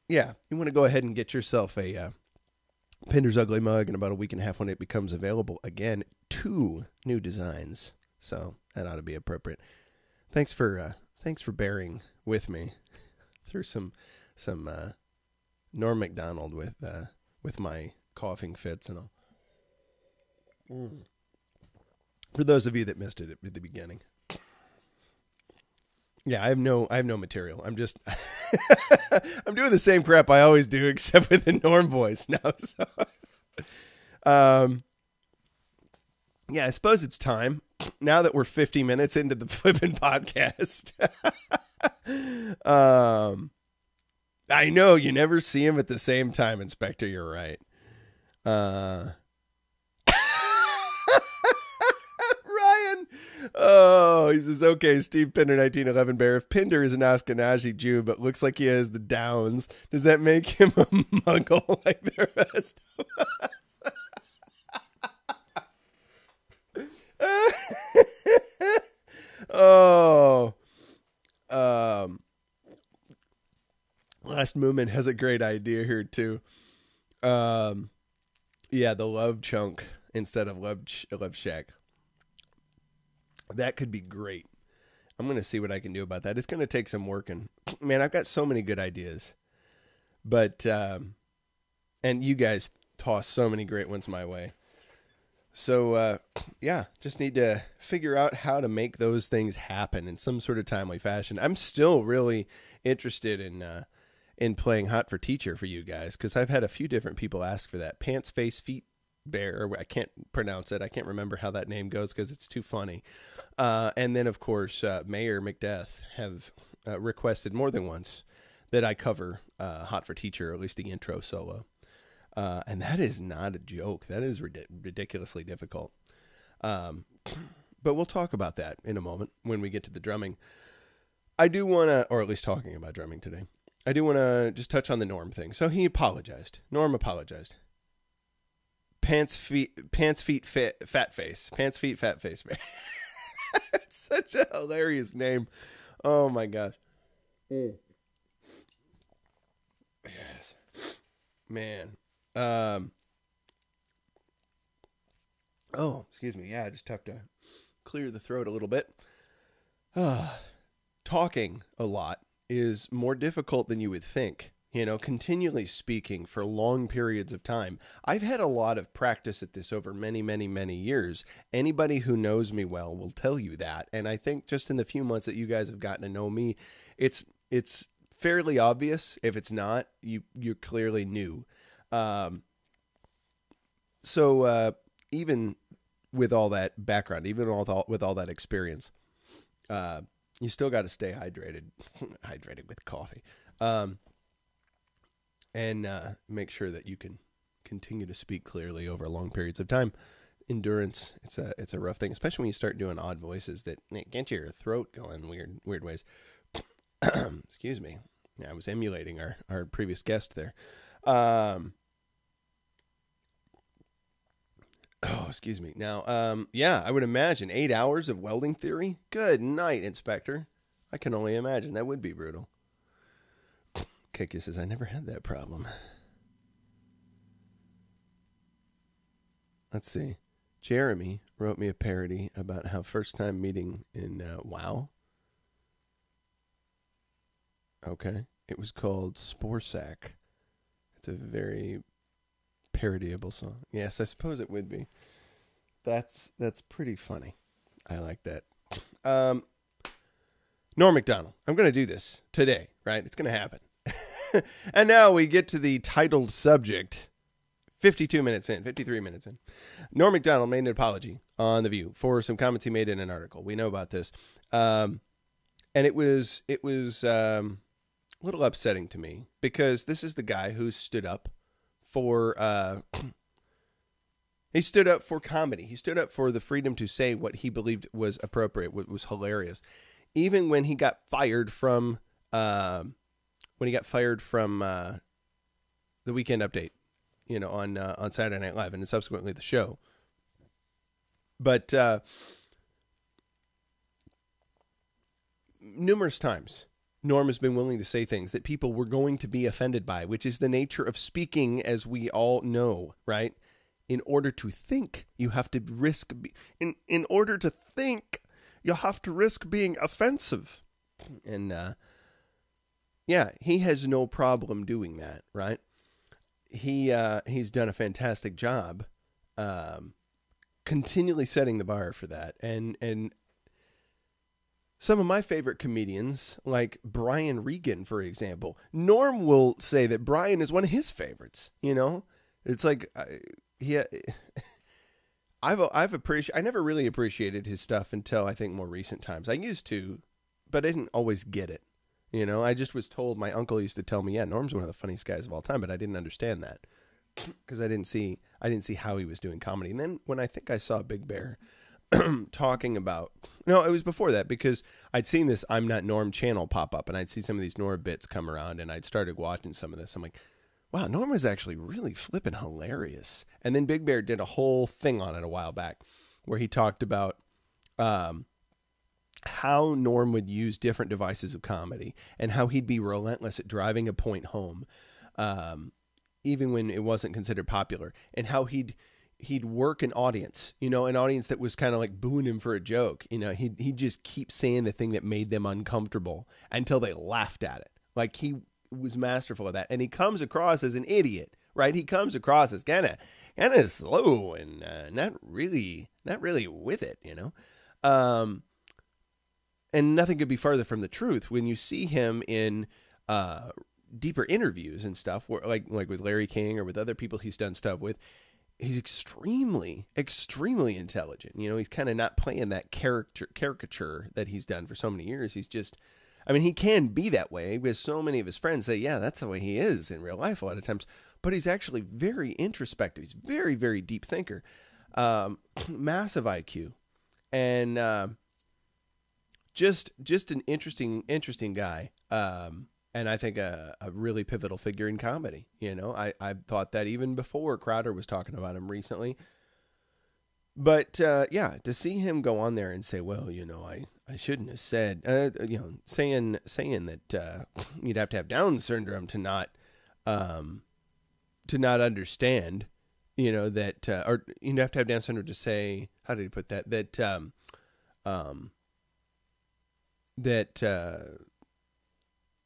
yeah, you want to go ahead and get yourself a Pender's Ugly Mug in about a week and a half when it becomes available again. 2 new designs, so that ought to be appropriate. Thanks for bearing with me through some Norm McDonald with my coughing fits and all. For those of you that missed it at the beginning. Yeah, I have no material. I'm just I'm doing the same crap I always do, except with the Norm voice now. So, yeah, I suppose it's time now that we're 50 minutes into the flipping podcast. I know you never see him at the same time, Inspector. You're right. Ryan. Oh, he says, okay, Steve Pinder, 1911 Bear. If Pinder is an Ashkenazi Jew, but looks like he has the Downs, does that make him a muggle like the rest of us? Oh. Last Movement has a great idea here, too. Yeah, the Love Chunk instead of Love Shack. That could be great. I'm going to see what I can do about that. It's going to take some work. And, man, I've got so many good ideas. But, and you guys toss so many great ones my way. So, yeah, just need to figure out how to make those things happen in some sort of timely fashion. I'm still really interested in playing Hot for Teacher for you guys, because I've had a few different people ask for that. Pants, Face, Feet, Bear. I can't pronounce it. I can't remember how that name goes because it's too funny. And then, of course, Mayor Macbeth have requested more than once that I cover Hot for Teacher, or at least the intro solo. And that is not a joke. That is ridiculously difficult. But we'll talk about that in a moment when we get to the drumming. I do want to, or at least talking about drumming today, I do want to just touch on the Norm thing. So he apologized. Norm apologized. Pants, feet, fat face. Pants, feet, fat face. It's such a hilarious name. Oh, my gosh. Yes. Man. Oh, excuse me. Yeah, I just have to clear the throat a little bit. Talking a lot is more difficult than you would think. You know, continually speaking for long periods of time. I've had a lot of practice at this over many, many, many years. Anybody who knows me well will tell you that. And I think just in the few months that you guys have gotten to know me, it's fairly obvious. If it's not, you're clearly new. So even with all that background, even with all that experience, you still got to stay hydrated, hydrated with coffee, and make sure that you can continue to speak clearly over long periods of time. Endurance, it's a rough thing, especially when you start doing odd voices that get your throat going weird ways. Excuse me. Yeah, I was emulating our previous guest there. Oh, excuse me. Now, yeah, I would imagine 8 hours of welding theory. Good night, Inspector. I can only imagine. That would be brutal. Kiki says, I never had that problem. Let's see. Jeremy wrote me a parody about how first time meeting in WoW. Okay. It was called Spore Sack. It's a very parodyable song. Yes, I suppose it would be. That's pretty funny. I like that. Norm Macdonald. I'm going to do this today, right? It's going to happen. And now we get to the titled subject. 53 minutes in. Norm Macdonald made an apology on The View for some comments he made in an article. We know about this. And it was a little upsetting to me because this is the guy who stood up for he stood up for comedy. He stood up for the freedom to say what he believed was appropriate, what was hilarious. Even when he got fired from the Weekend Update, you know, on Saturday Night Live and subsequently the show. But numerous times, Norm has been willing to say things that people were going to be offended by, which is the nature of speaking, as we all know, right? In order to think, you have to risk... In order to think, you have to risk being offensive. And, yeah, he has no problem doing that, right? He's done a fantastic job continually setting the bar for that. And some of my favorite comedians, like Brian Regan, for example, Norm will say that Brian is one of his favorites, you know? It's like... I never really appreciated his stuff until I think more recent times. I used to, but I didn't always get it. You know, I just was told, my uncle used to tell me, yeah, Norm's one of the funniest guys of all time, but I didn't understand that because I didn't see how he was doing comedy. And then when I think I saw Big Bear talking about, no, it was before that because I'd seen this I'm Not Norm channel pop up and I'd see some of these Norm bits come around and I'd started watching some of this. I'm like, wow, Norm was actually really flipping hilarious. And then Big Bear did a whole thing on it a while back where he talked about how Norm would use different devices of comedy and how he'd be relentless at driving a point home, even when it wasn't considered popular, and how he'd work an audience, you know, an audience that was kind of like booing him for a joke. You know, he'd just keep saying the thing that made them uncomfortable until they laughed at it. Like he was masterful at that. And he comes across as an idiot, right? He comes across as kind kind of slow and not really with it, you know. And nothing could be farther from the truth when you see him in deeper interviews and stuff, where like with Larry King or with other people he's done stuff with. He's extremely intelligent. You know, he's kind of not playing that caricature that he's done for so many years. He's just, I mean, he can be that way because so many of his friends say, yeah, that's the way he is in real life a lot of times. But he's actually very introspective. He's very, very deep thinker, massive IQ, and just an interesting guy. And I think a really pivotal figure in comedy. You know, I thought that even before Crowder was talking about him recently. But, yeah, to see him go on there and say, well, you know, I shouldn't have said, you know, saying that you'd have to have Down syndrome to not understand, you know, that, or you'd have to have Down syndrome to say, how did he put that? That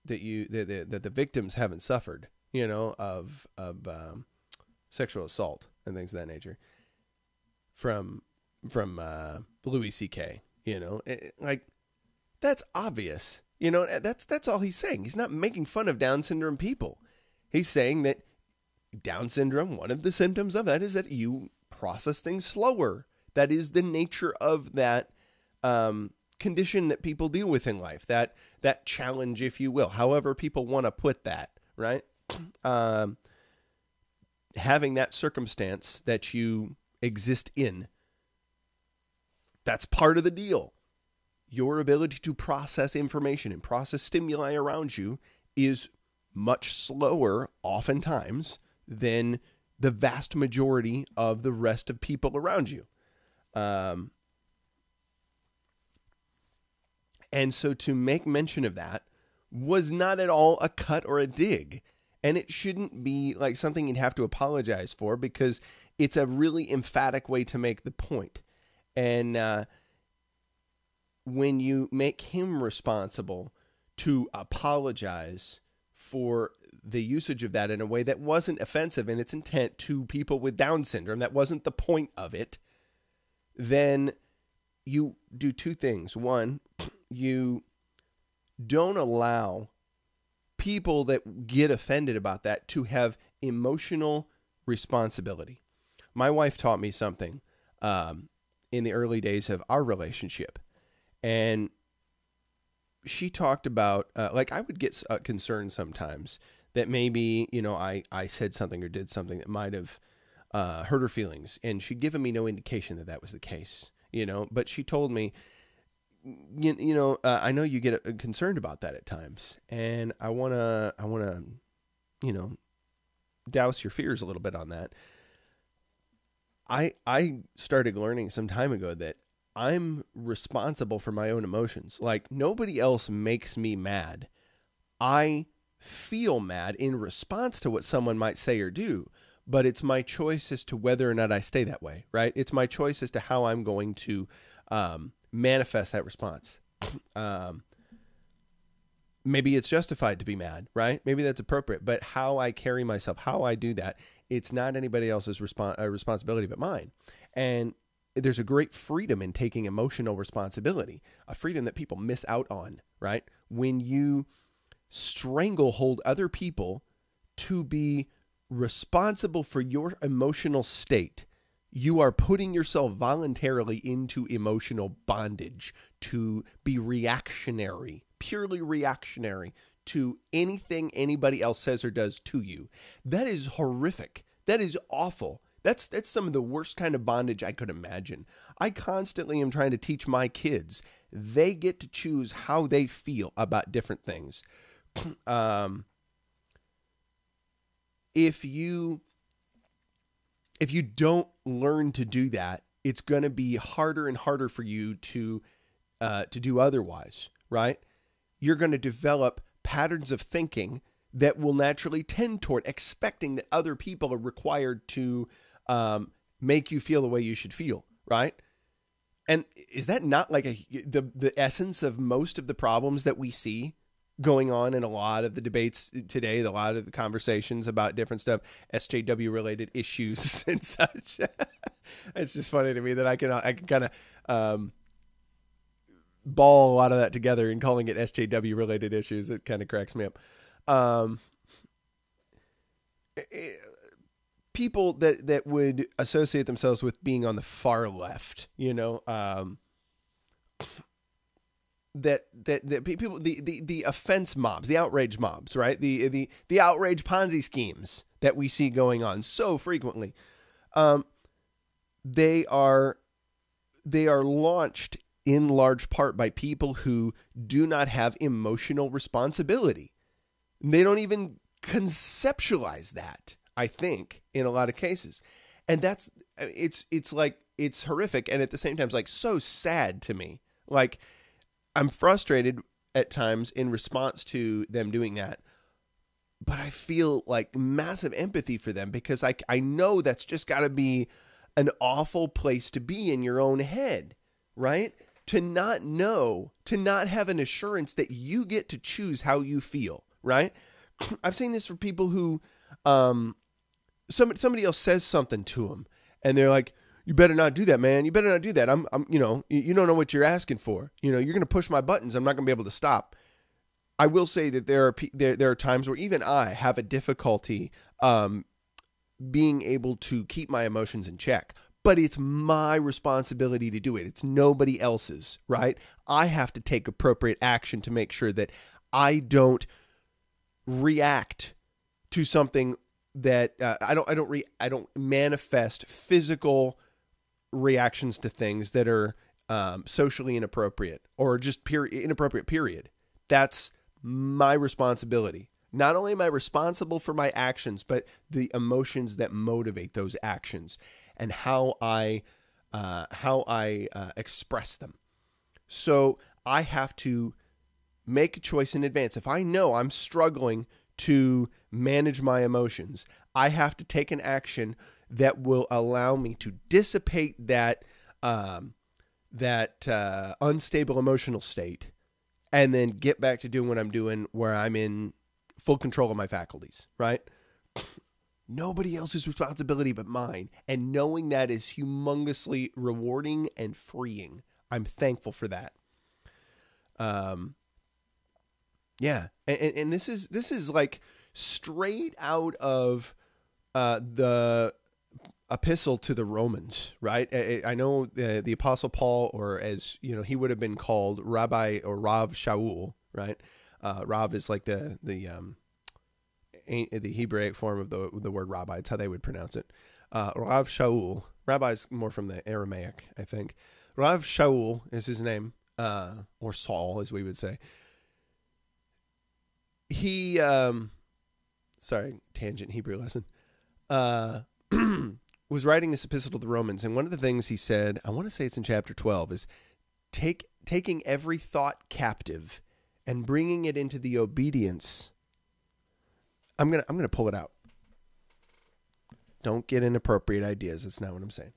the victims haven't suffered, you know, of sexual assault and things of that nature from Louis C.K. You know, like that's obvious. You know, that's all he's saying. He's not making fun of Down syndrome people. He's saying that Down syndrome, one of the symptoms of that is that you process things slower. That is the nature of that condition that people deal with in life, that challenge, if you will, however people want to put that, right? Having that circumstance that you exist in, that's part of the deal. Your ability to process information and process stimuli around you is much slower, oftentimes, than the vast majority of the rest of people around you. And so to make mention of that was not at all a cut or a dig. And it shouldn't be like something you'd have to apologize for, because it's a really emphatic way to make the point. And when you make him responsible to apologize for the usage of that in a way that wasn't offensive in its intent to people with Down syndrome, that wasn't the point of it, then you do two things. One, you don't allow people that get offended about that to have emotional responsibility. My wife taught me something in the early days of our relationship. And she talked about, like, I would get concerned sometimes that maybe, you know, I said something or did something that might have hurt her feelings. And she'd given me no indication that that was the case, you know. But she told me, I know you get concerned about that at times. And I want to, you know, douse your fears a little bit on that. I started learning some time ago that I'm responsible for my own emotions. Like, nobody else makes me mad. I feel mad in response to what someone might say or do, but it's my choice as to whether or not I stay that way, right? It's my choice as to how I'm going to manifest that response. Maybe it's justified to be mad, right? Maybe that's appropriate, but how I carry myself, how I do that, it's not anybody else's responsibility but mine. And there's a great freedom in taking emotional responsibility, a freedom that people miss out on, right? When you stranglehold other people to be responsible for your emotional state, you are putting yourself voluntarily into emotional bondage to be reactionary, purely reactionary to anything anybody else says or does to you. That is horrific. That is awful. That's some of the worst kind of bondage I could imagine. I constantly am trying to teach my kids. They get to choose how they feel about different things. If you don't learn to do that, it's going to be harder and harder for you to do otherwise, right? You're going to develop patterns of thinking that will naturally tend toward expecting that other people are required to make you feel the way you should feel, right? And is that not like the essence of most of the problems that we see going on in a lot of the debates today, a lot of the conversations about different stuff, SJW related issues and such. It's just funny to me that I can kind of ball a lot of that together and calling it SJW related issues. It kind of cracks me up. People that would associate themselves with being on the far left, you know, that people, the offense mobs, the outrage mobs, right? The outrage Ponzi schemes that we see going on so frequently. They are launched in large part by people who do not have emotional responsibility. They don't even conceptualize that, I think, in a lot of cases. And it's like, it's horrific. And at the same time, it's like so sad to me. Like, I'm frustrated at times in response to them doing that, but I feel like massive empathy for them because I know that's just got to be an awful place to be in your own head, right? To not know, to not have an assurance that you get to choose how you feel, right? I've seen this for people who, somebody else says something to them and they're like, you better not do that, man. You better not do that. I'm you know, you don't know what you're asking for. You know, you're going to push my buttons. I'm not going to be able to stop. I will say that there are times where even I have a difficulty, being able to keep my emotions in check, but it's my responsibility to do it. It's nobody else's, right? I have to take appropriate action to make sure that I don't react to something that I don't manifest physical reactions to things that are socially inappropriate or just inappropriate, period. That's my responsibility. Not only am I responsible for my actions, but the emotions that motivate those actions and how I express them. So I have to make a choice in advance. If I know I'm struggling to manage my emotions, I have to take an action that will allow me to dissipate that unstable emotional state and then get back to doing what I'm doing where I'm in full control of my faculties, right? Nobody else's responsibility but mine. And knowing that is humongously rewarding and freeing. I'm thankful for that. Yeah. And this is like straight out of the epistle to the Romans, right? I know the Apostle Paul, or as you know, he would have been called Rabbi or Rav Shaul, right? Rav is like the Hebraic form of the word rabbi. It's how they would pronounce it. Rav Shaul. Rabbi is more from the Aramaic, I think. Rav Shaul is his name, or Saul, as we would say. He, sorry, tangent Hebrew lesson. Was writing this epistle to the Romans, and one of the things he said, I want to say it's in chapter 12, is taking every thought captive and bringing it into the obedience. I'm gonna pull it out. Don't get inappropriate ideas. That's not what I'm saying.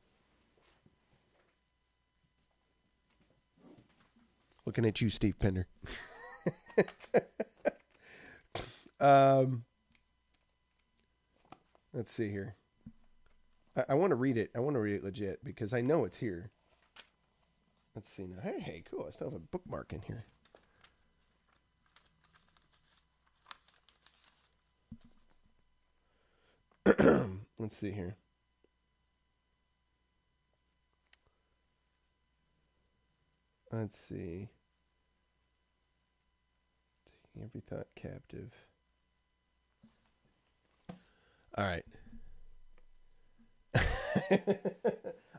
Looking at you, Steve Pender. Let's see here. I want to read it. I want to read it legit because I know it's here. Let's see now. Hey, cool. I still have a bookmark in here. Let's see here. Let's see. Taking every thought captive. All right.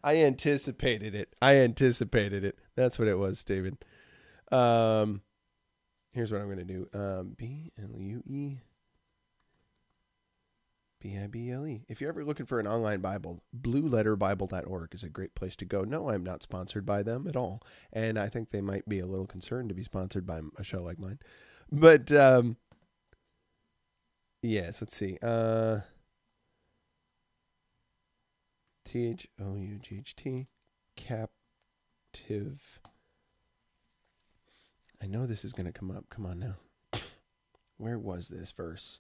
I anticipated it. That's what it was, David. Here's what I'm going to do. BLUE-BIBLE. If you're ever looking for an online Bible, blueletterbible.org is a great place to go. No, I'm not sponsored by them at all. And I think they might be a little concerned to be sponsored by a show like mine. But, yes, let's see. THOUGHT, captive. I know this is going to come up. Come on now. Where was this verse?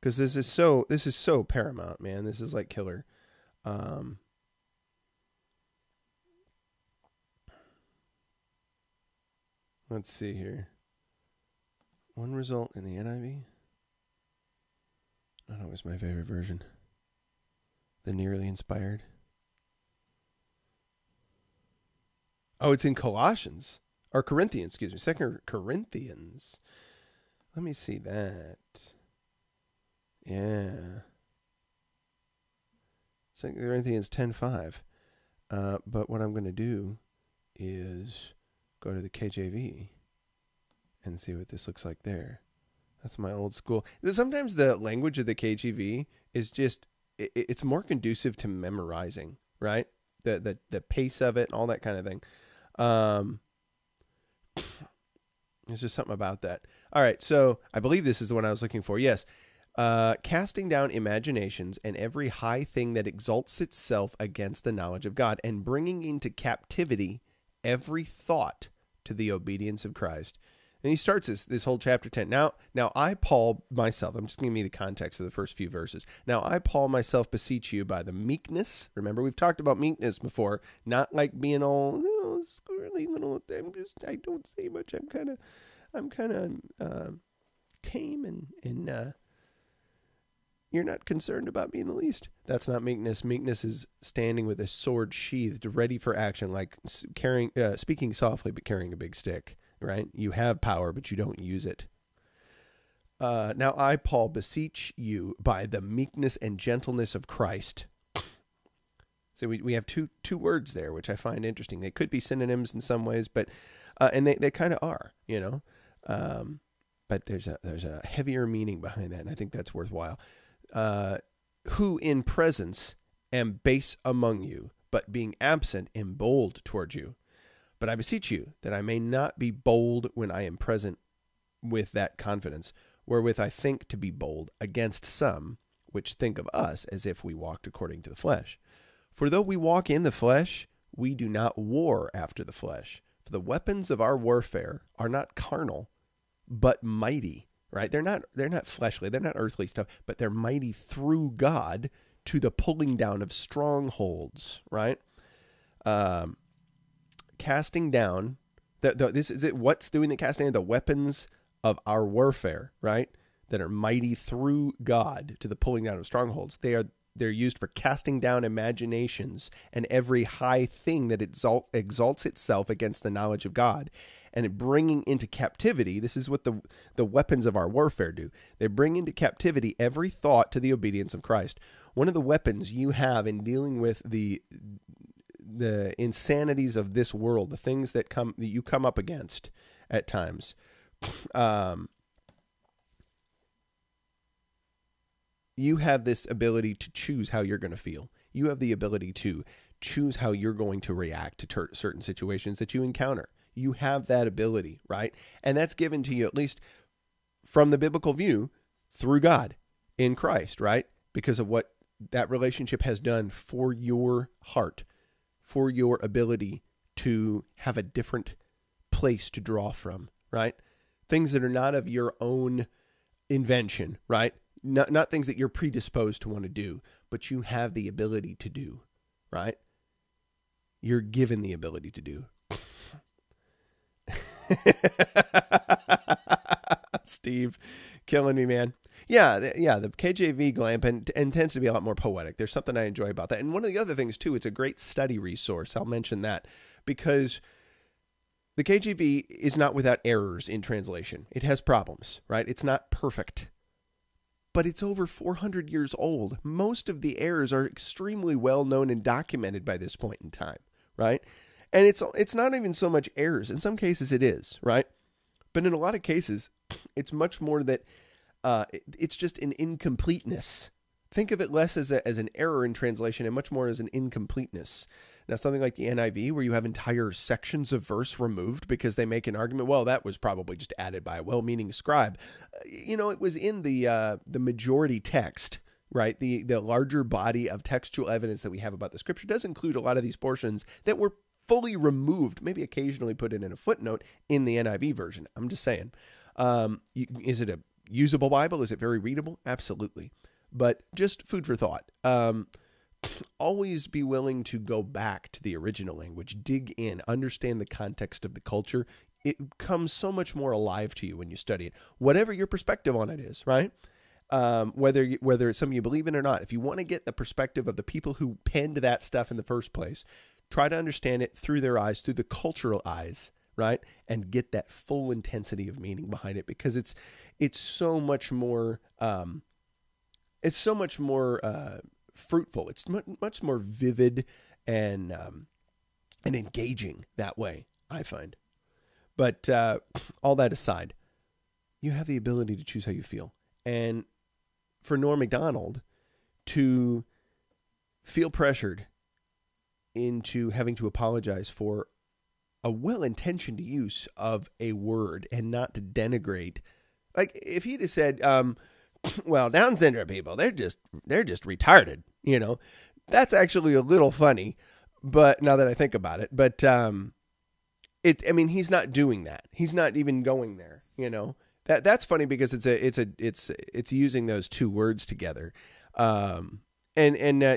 Because this is so paramount, man. This is like killer. Let's see here. One result in the NIV. Not always my favorite version. The nearly inspired. Oh, it's in Colossians. Or Corinthians, excuse me. 2 Corinthians. Let me see that. Yeah. 2 Corinthians 10:5. But what I'm going to do is go to the KJV and see what this looks like there. That's my old school. Sometimes the language of the KJV is just, it's more conducive to memorizing, right? The pace of it and all that kind of thing. There's just something about that. All right, so I believe this is the one I was looking for. Yes. Casting down imaginations and every high thing that exalts itself against the knowledge of God, and bringing into captivity every thought to the obedience of Christ. And he starts this whole chapter 10. Now I, Paul, myself, I'm just giving you the context of the first few verses. Now I, Paul, myself, beseech you by the meekness. Remember, we've talked about meekness before. Not like being all, squirrely little, I don't say much. I'm kind of tame and you're not concerned about me in the least. That's not meekness. Meekness is standing with a sword sheathed, ready for action, like speaking softly but carrying a big stick, right? You have power, but you don't use it. Now I, Paul, beseech you by the meekness and gentleness of Christ. So we have two words there, which I find interesting. They could be synonyms in some ways, but and they kind of are, but there's a heavier meaning behind that, and I think that's worthwhile. Who in presence am base among you, but being absent am bold toward you. But I beseech you that I may not be bold when I am present with that confidence, wherewith I think to be bold against some, which think of us as if we walked according to the flesh. For though we walk in the flesh, we do not war after the flesh. For the weapons of our warfare are not carnal, but mighty. Right? They're not fleshly, they're not earthly stuff, but they're mighty through God to the pulling down of strongholds, right? Casting down, this is it. What's doing the casting down? The weapons of our warfare, right? That are mighty through God to the pulling down of strongholds. They're used for casting down imaginations and every high thing that exalts itself against the knowledge of God, and bringing into captivity. This is what the weapons of our warfare do. They bring into captivity every thought to the obedience of Christ. One of the weapons you have in dealing with the insanities of this world, the things that you come up against at times, you have this ability to choose how you're going to feel. You have the ability to choose how you're going to react to certain situations that you encounter. You have that ability, right? And that's given to you, at least from the biblical view, through God in Christ, right? Because of what that relationship has done for your heart, for your ability to have a different place to draw from, right? Things that are not of your own invention, right? Not things that you're predisposed to want to do, but you have the ability to do, right? You're given the ability to do. Steve, killing me, man. Yeah, the KJV glamp and tends to be a lot more poetic. There's something I enjoy about that. And one of the other things, too, it's a great study resource. I'll mention that because the KJV is not without errors in translation. It has problems, right? It's not perfect. But it's over 400 years old. Most of the errors are extremely well known and documented by this point in time, right? And it's not even so much errors. In some cases it is, right? But in a lot of cases, it's much more that it's just an incompleteness. Think of it less as an error in translation and much more as an incompleteness. Now, something like the NIV, where you have entire sections of verse removed because they make an argument, well, that was probably just added by a well-meaning scribe. It was in the majority text, right? The larger body of textual evidence that we have about the scripture does include a lot of these portions that were fully removed, maybe occasionally put in a footnote in the NIV version. I'm just saying. Is it a usable Bible? Is it very readable? Absolutely. But just food for thought. Always be willing to go back to the original language, dig in, understand the context of the culture. It comes so much more alive to you when you study it, whatever your perspective on it is, right? Whether it's something you believe in or not. If you want to get the perspective of the people who penned that stuff in the first place, try to understand it through their eyes, through the cultural eyes, right? And get that full intensity of meaning behind it, because it's so much more fruitful. It's much more vivid and engaging that way, I find. But all that aside, you have the ability to choose how you feel. And for Norm Macdonald to feel pressured into having to apologize for a well-intentioned use of a word and not to denigrate, like if he'd have said, well, Down syndrome people, they're just retarded, that's actually a little funny. But now that I think about it, but he's not doing that. He's not even going there, That's funny because it's using those two words together. And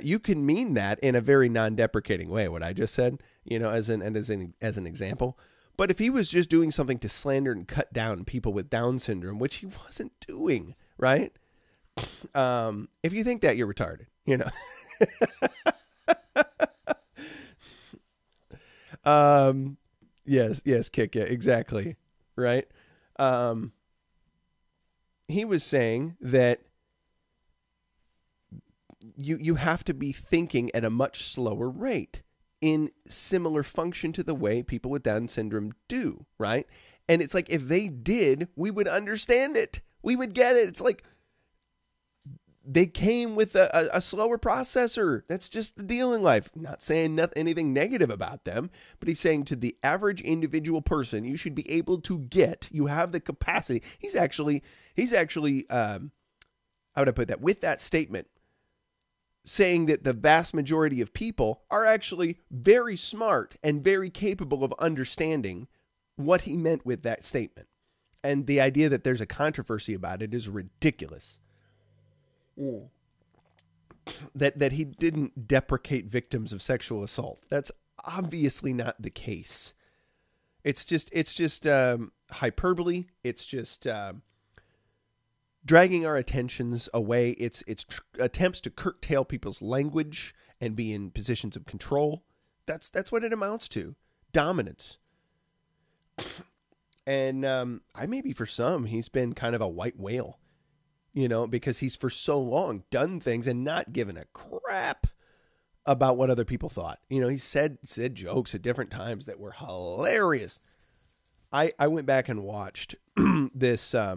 you can mean that in a very non-deprecating way, what I just said, as an example. But if he was just doing something to slander and cut down people with Down syndrome, which he wasn't doing, right? If you think that, you're retarded, Yes, Kick, yeah, exactly. Right. He was saying that you have to be thinking at a much slower rate in similar function to the way people with Down syndrome do, right? And it's like, if they did, we would understand it. We would get it. It's like they came with a slower processor. That's just the deal in life. I'm not saying anything negative about them, but he's saying to the average individual person, you should be able to get, you have the capacity. He's actually, how would I put that? With that statement, saying that the vast majority of people are actually very smart and very capable of understanding what he meant with that statement. And the idea that there's a controversy about it is ridiculous. That he didn't deprecate victims of sexual assault. That's obviously not the case. It's just hyperbole. It's just dragging our attentions away. It's attempts to curtail people's language and be in positions of control. That's what it amounts to. Dominance. And maybe for some, he's been kind of a white whale, because he's for so long done things and not given a crap about what other people thought. He said jokes at different times that were hilarious. I went back and watched this. I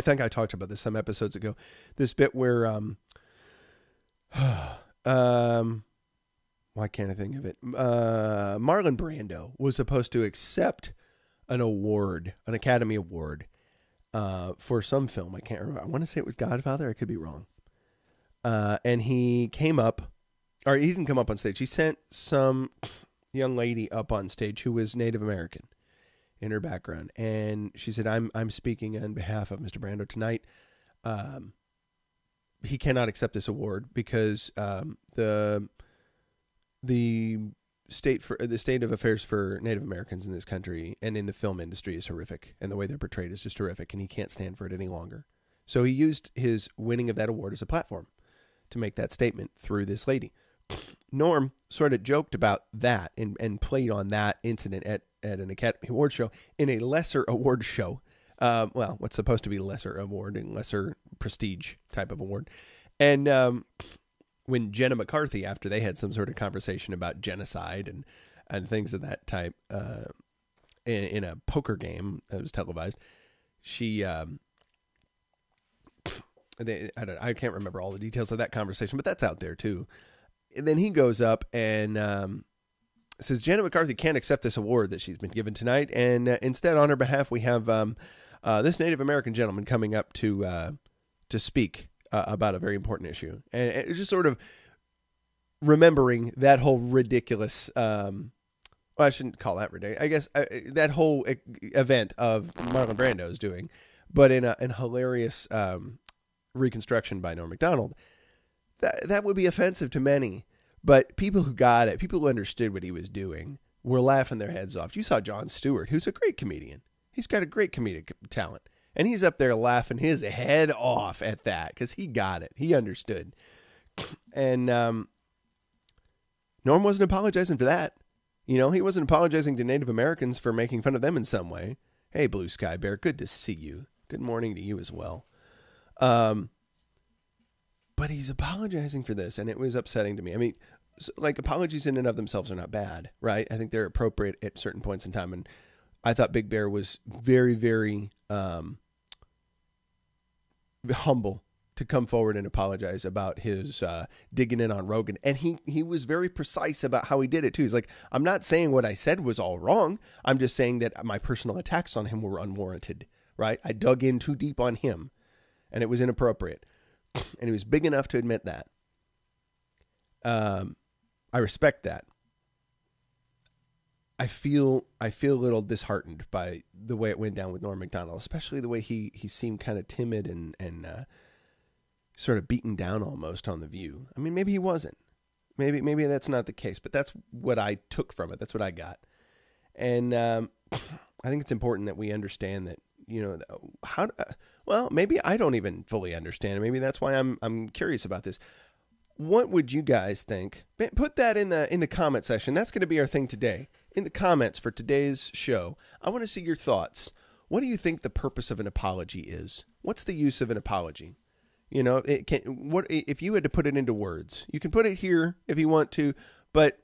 think I talked about this some episodes ago. This bit where, why can't I think of it? Marlon Brando was supposed to accept an award, an Academy Award, for some film. I can't remember. I want to say it was Godfather. I could be wrong. And he came up, or he didn't come up on stage. He sent some young lady up on stage who was Native American in her background. And she said, I'm speaking on behalf of Mr. Brando tonight. He cannot accept this award because the state of affairs for Native Americans in this country and in the film industry is horrific, and the way they're portrayed is just horrific, and he can't stand for it any longer. So he used his winning of that award as a platform to make that statement through this lady. Norm sort of joked about that and played on that incident at an Academy Award show in a lesser award show. Well, what's supposed to be lesser award and lesser prestige type of award. And when Jenna McCarthy, after they had some sort of conversation about genocide and things of that type in a poker game that was televised, she I can't remember all the details of that conversation, but that's out there too. And then he goes up and says Jenna McCarthy can't accept this award that she's been given tonight, and instead, on her behalf, we have this Native American gentleman coming up to speak about a very important issue. And it's just sort of remembering that whole ridiculous, well, I shouldn't call that ridiculous, I guess that whole event of Marlon Brando's doing, but in a hilarious reconstruction by Norm Macdonald. That would be offensive to many, but people who got it, people who understood what he was doing, were laughing their heads off. You saw Jon Stewart, who's a great comedian. He's got a great comedic talent, and he's up there laughing his head off at that because he got it. He understood. And Norm wasn't apologizing for that. You know, he wasn't apologizing to Native Americans for making fun of them in some way. Hey, Blue Sky Bear, good to see you. Good morning to you as well. But he's apologizing for this, and it was upsetting to me. I mean, like, apologies in and of themselves are not bad, right? I think they're appropriate at certain points in time, and I thought Big Bear was very, very humble to come forward and apologize about his digging in on Rogan. And he was very precise about how he did it, too. He's like, I'm not saying what I said was all wrong. I'm just saying that my personal attacks on him were unwarranted, right? I dug in too deep on him, and it was inappropriate. And he was big enough to admit that. I respect that. I feel a little disheartened by the way it went down with Norm Macdonald, especially the way he seemed kind of timid and sort of beaten down almost on The View. I mean, maybe he wasn't. Maybe that's not the case, but that's what I took from it. That's what I got. And I think it's important that we understand that, you know, well, maybe I don't even fully understand it. Maybe that's why I'm curious about this. What would you guys think? Put that in the comment section. That's going to be our thing today. In the comments for today's show, I want to see your thoughts. What do you think the purpose of an apology is? What's the use of an apology? You know, what if you had to put it into words? You can put it here if you want to, but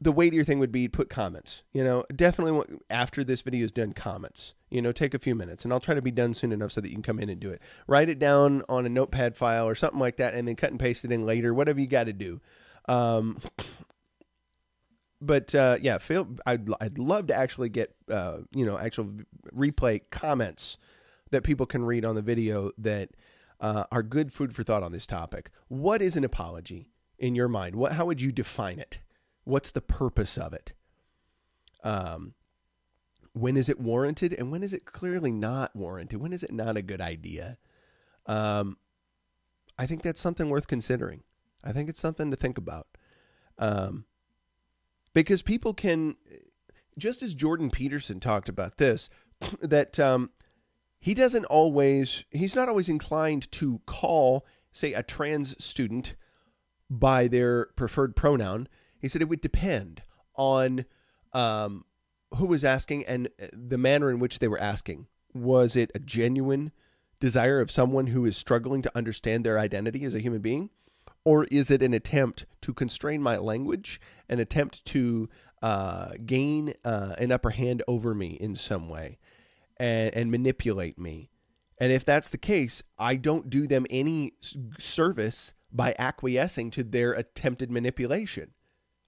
the weightier thing would be put comments. You know, definitely after this video is done, comments. You know, take a few minutes, and I'll try to be done soon enough so that you can come in and do it. Write it down on a notepad file or something like that, and then cut and paste it in later, whatever you got to do. But yeah, I'd love to actually get actual replay comments that people can read on the video that are good food for thought on this topic. What is an apology in your mind? How would you define it? What's the purpose of it? When is it warranted, and when is it clearly not warranted? When is it not a good idea? I think that's something worth considering. I think it's something to think about. Because people can, just as Jordan Peterson talked about this, that he's not always inclined to call, say, a trans student by their preferred pronoun. He said it would depend on who was asking and the manner in which they were asking. Was it a genuine desire of someone who is struggling to understand their identity as a human being? Or is it an attempt to constrain my language, an attempt to gain an upper hand over me in some way and manipulate me? And if that's the case, I don't do them any service by acquiescing to their attempted manipulation.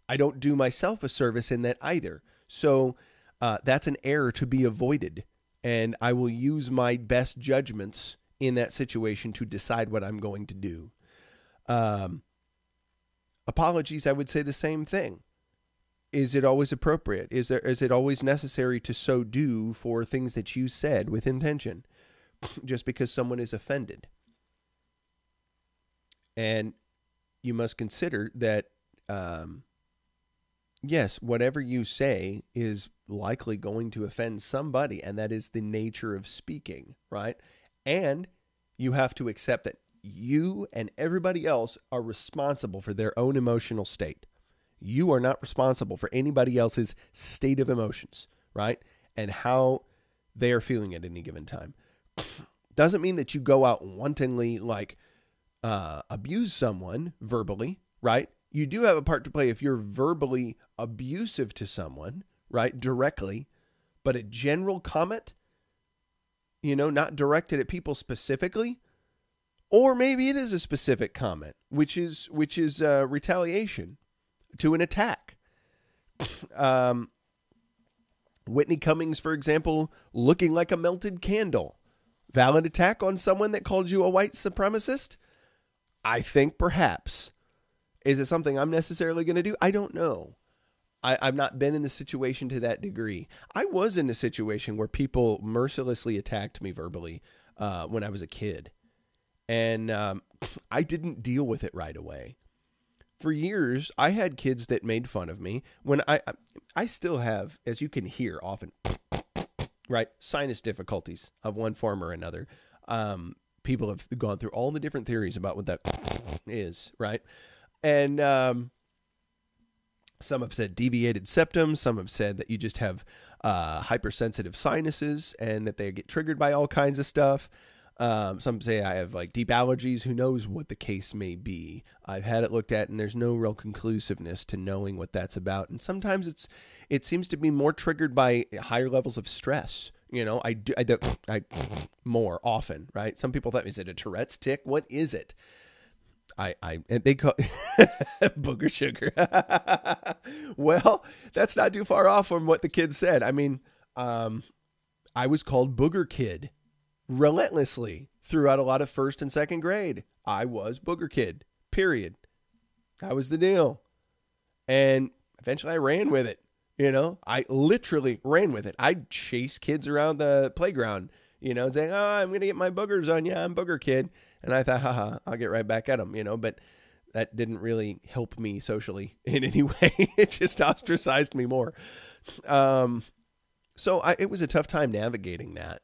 I don't do myself a service in that either. So that's an error to be avoided. And I will use my best judgments in that situation to decide what I'm going to do. Apologies, I would say the same thing. Is it always appropriate? Is it always necessary to so do for things that you said with intention just because someone is offended? And you must consider that, yes, whatever you say is likely going to offend somebody, and that is the nature of speaking, right? And you have to accept that you and everybody else are responsible for their own emotional state. You are not responsible for anybody else's state of emotions, right? And how they are feeling at any given time. Doesn't mean that you go out wantonly, like, abuse someone verbally, right? You do have a part to play if you're verbally abusive to someone, right? Directly, but a general comment, not directed at people specifically. Or maybe it is a specific comment, which is retaliation to an attack. Whitney Cummings, for example, looking like a melted candle. Valid attack on someone that called you a white supremacist? I think perhaps. Is it something I'm necessarily going to do? I don't know. I've not been in the situation to that degree. I was in a situation where people mercilessly attacked me verbally when I was a kid. And I didn't deal with it right away. For years, I had kids that made fun of me. When I still have, as you can hear often, right, sinus difficulties of one form or another. People have gone through all the different theories about what that is, right? And some have said deviated septum. Some have said that you just have hypersensitive sinuses and that they get triggered by all kinds of stuff. Some say I have like deep allergies. Who knows what the case may be? I've had it looked at and there's no real conclusiveness to knowing what that's about. And sometimes it seems to be more triggered by higher levels of stress. You know, I more often, right? Some people thought, is it a Tourette's tic? What is it? And they call booger sugar. Well, that's not too far off from what the kids said. I mean, I was called Booger Kid relentlessly throughout a lot of first and second grade. I was Booger Kid, period. That was the deal. And eventually I ran with it. You know, I literally ran with it. I'd chase kids around the playground, you know, saying, oh, I'm going to get my boogers on you. I'm Booger Kid. And I thought, haha, I'll get right back at them, you know, but that didn't really help me socially in any way. It just ostracized me more. So it was a tough time navigating that.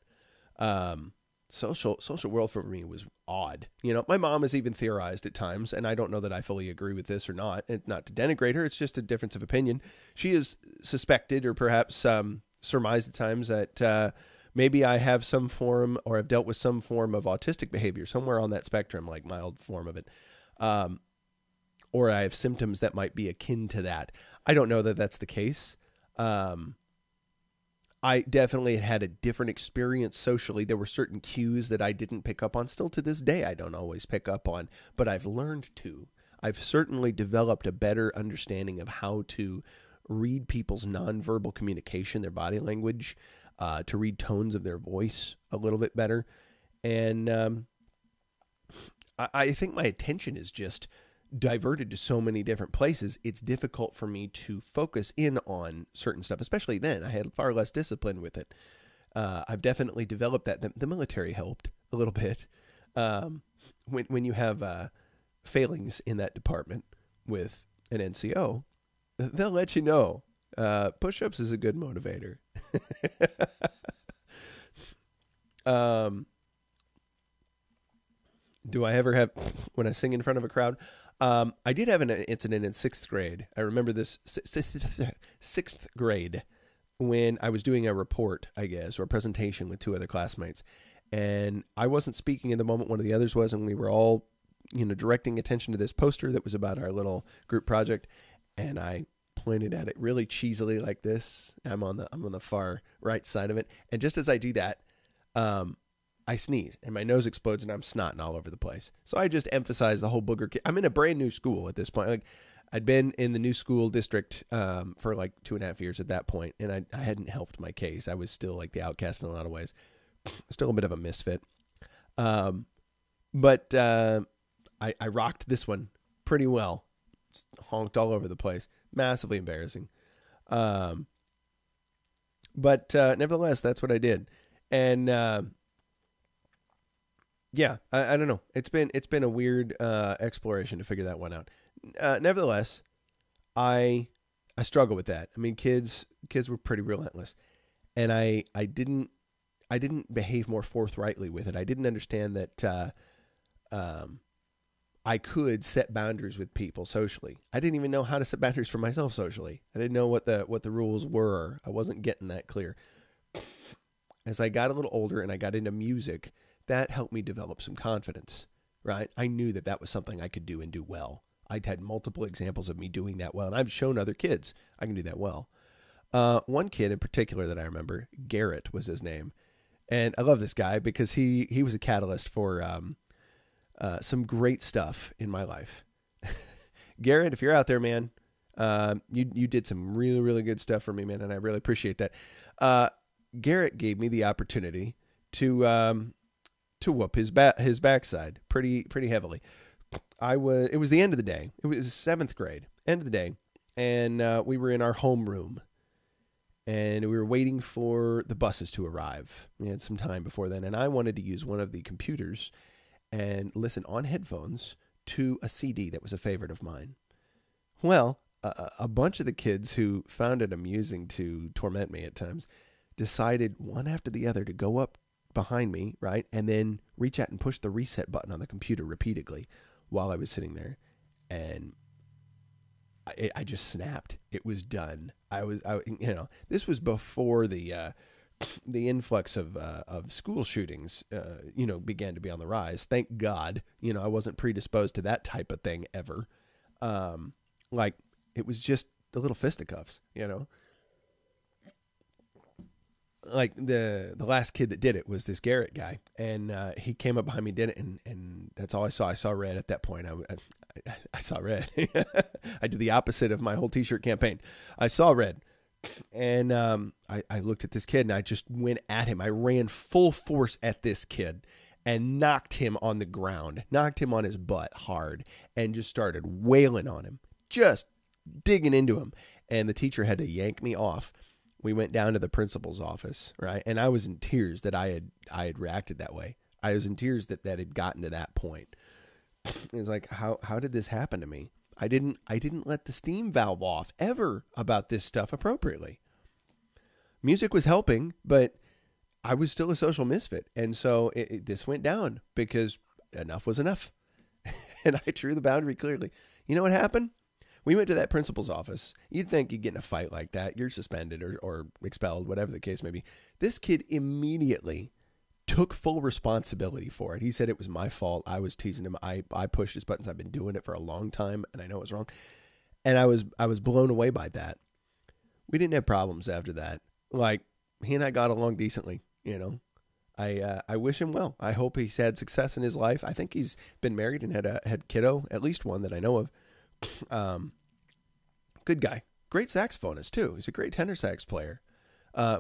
Social world for me was odd. You know, my mom has even theorized at times, and I don't know that I fully agree with this or not. And not to denigrate her, it's just a difference of opinion. She has suspected or perhaps surmised at times that maybe I have some form or have dealt with some form of autistic behavior somewhere on that spectrum, like mild form of it. Or I have symptoms that might be akin to that. I don't know that that's the case. I definitely had a different experience socially. There were certain cues that I didn't pick up on. Still to this day, I don't always pick up on, but I've learned to. I've certainly developed a better understanding of how to read people's nonverbal communication, their body language, to read tones of their voice a little bit better. And I think my attention is just diverted to so many different places. It's difficult for me to focus in on certain stuff, especially then. I had far less discipline with it. I've definitely developed that. The military helped a little bit. When you have failings in that department with an NCO, they'll let you know. Push-ups is a good motivator. Do I ever have, when I sing in front of a crowd? I did have an incident in 6th grade. I remember this 6th grade when I was doing a report, I guess, or a presentation with 2 other classmates. And I wasn't speaking in the moment, one of the others was, and we were all, you know, directing attention to this poster that was about our little group project. And I pointed at it really cheesily like this. I'm on the far right side of it. And just as I do that, I sneeze and my nose explodes and I'm snotting all over the place. So I just emphasize the whole booger kid. I'm in a brand new school at this point. Like I'd been in the new school district for like 2.5 years at that point, and I hadn't helped my case. I was still like the outcast in a lot of ways. Still a bit of a misfit. But I rocked this one pretty well. Just honked all over the place. Massively embarrassing. But nevertheless, that's what I did. And yeah, I don't know. It's been a weird exploration to figure that one out. Nevertheless, I struggle with that. I mean, kids were pretty relentless, and I didn't behave more forthrightly with it. I didn't understand that I could set boundaries with people socially. I didn't even know how to set boundaries for myself socially. I didn't know what the rules were. I wasn't getting that clear. As I got a little older and I got into music, that helped me develop some confidence, right? I knew that was something I could do and do well. I'd had multiple examples of me doing that well, and I've shown other kids I can do that well. One kid in particular that I remember, Garrett was his name, and I love this guy because he was a catalyst for some great stuff in my life. Garrett, if you're out there, man, you did some really, really good stuff for me, man, and I really appreciate that. Garrett gave me the opportunity to whoop his backside pretty heavily. It was the end of the day. It was 7th grade, end of the day. and we were in our homeroom, and we were waiting for the buses to arrive. We had some time before then, and I wanted to use one of the computers and listen on headphones to a CD that was a favorite of mine. Well, a bunch of the kids who found it amusing to torment me at times decided one after the other to go up behind me, right, and then reach out and push the reset button on the computer repeatedly while I was sitting there, and I just snapped. It was done. This was before the influx of school shootings, began to be on the rise. Thank God, I wasn't predisposed to that type of thing ever. It was just the little fisticuffs, Like the last kid that did it was this Garrett guy, and he came up behind me, did it, and that's all I saw. I saw red at that point. I saw red. I did the opposite of my whole T-shirt campaign. I saw red, and I looked at this kid, and I just went at him. I ran full force at this kid and knocked him on the ground, knocked him on his butt hard, and just started wailing on him, just digging into him. And the teacher had to yank me off. We went down to the principal's office, right? And I was in tears that I had reacted that way. I was in tears that had gotten to that point. It was like, how did this happen to me? I didn't let the steam valve off ever about this stuff appropriately. Music was helping, but I was still a social misfit. And so this went down because enough was enough. And I drew the boundary clearly. You know what happened? We went to that principal's office. You'd think you'd get in a fight like that. You're suspended or expelled, whatever the case may be. This kid immediately took full responsibility for it. He said it was my fault. I was teasing him. I pushed his buttons. I've been doing it for a long time, and I know it was wrong. And I was blown away by that. We didn't have problems after that. Like, he and I got along decently, I wish him well. I hope he's had success in his life. I think he's been married and had kiddo, at least one that I know of. Good guy, great saxophonist too. He's a great tenor sax player.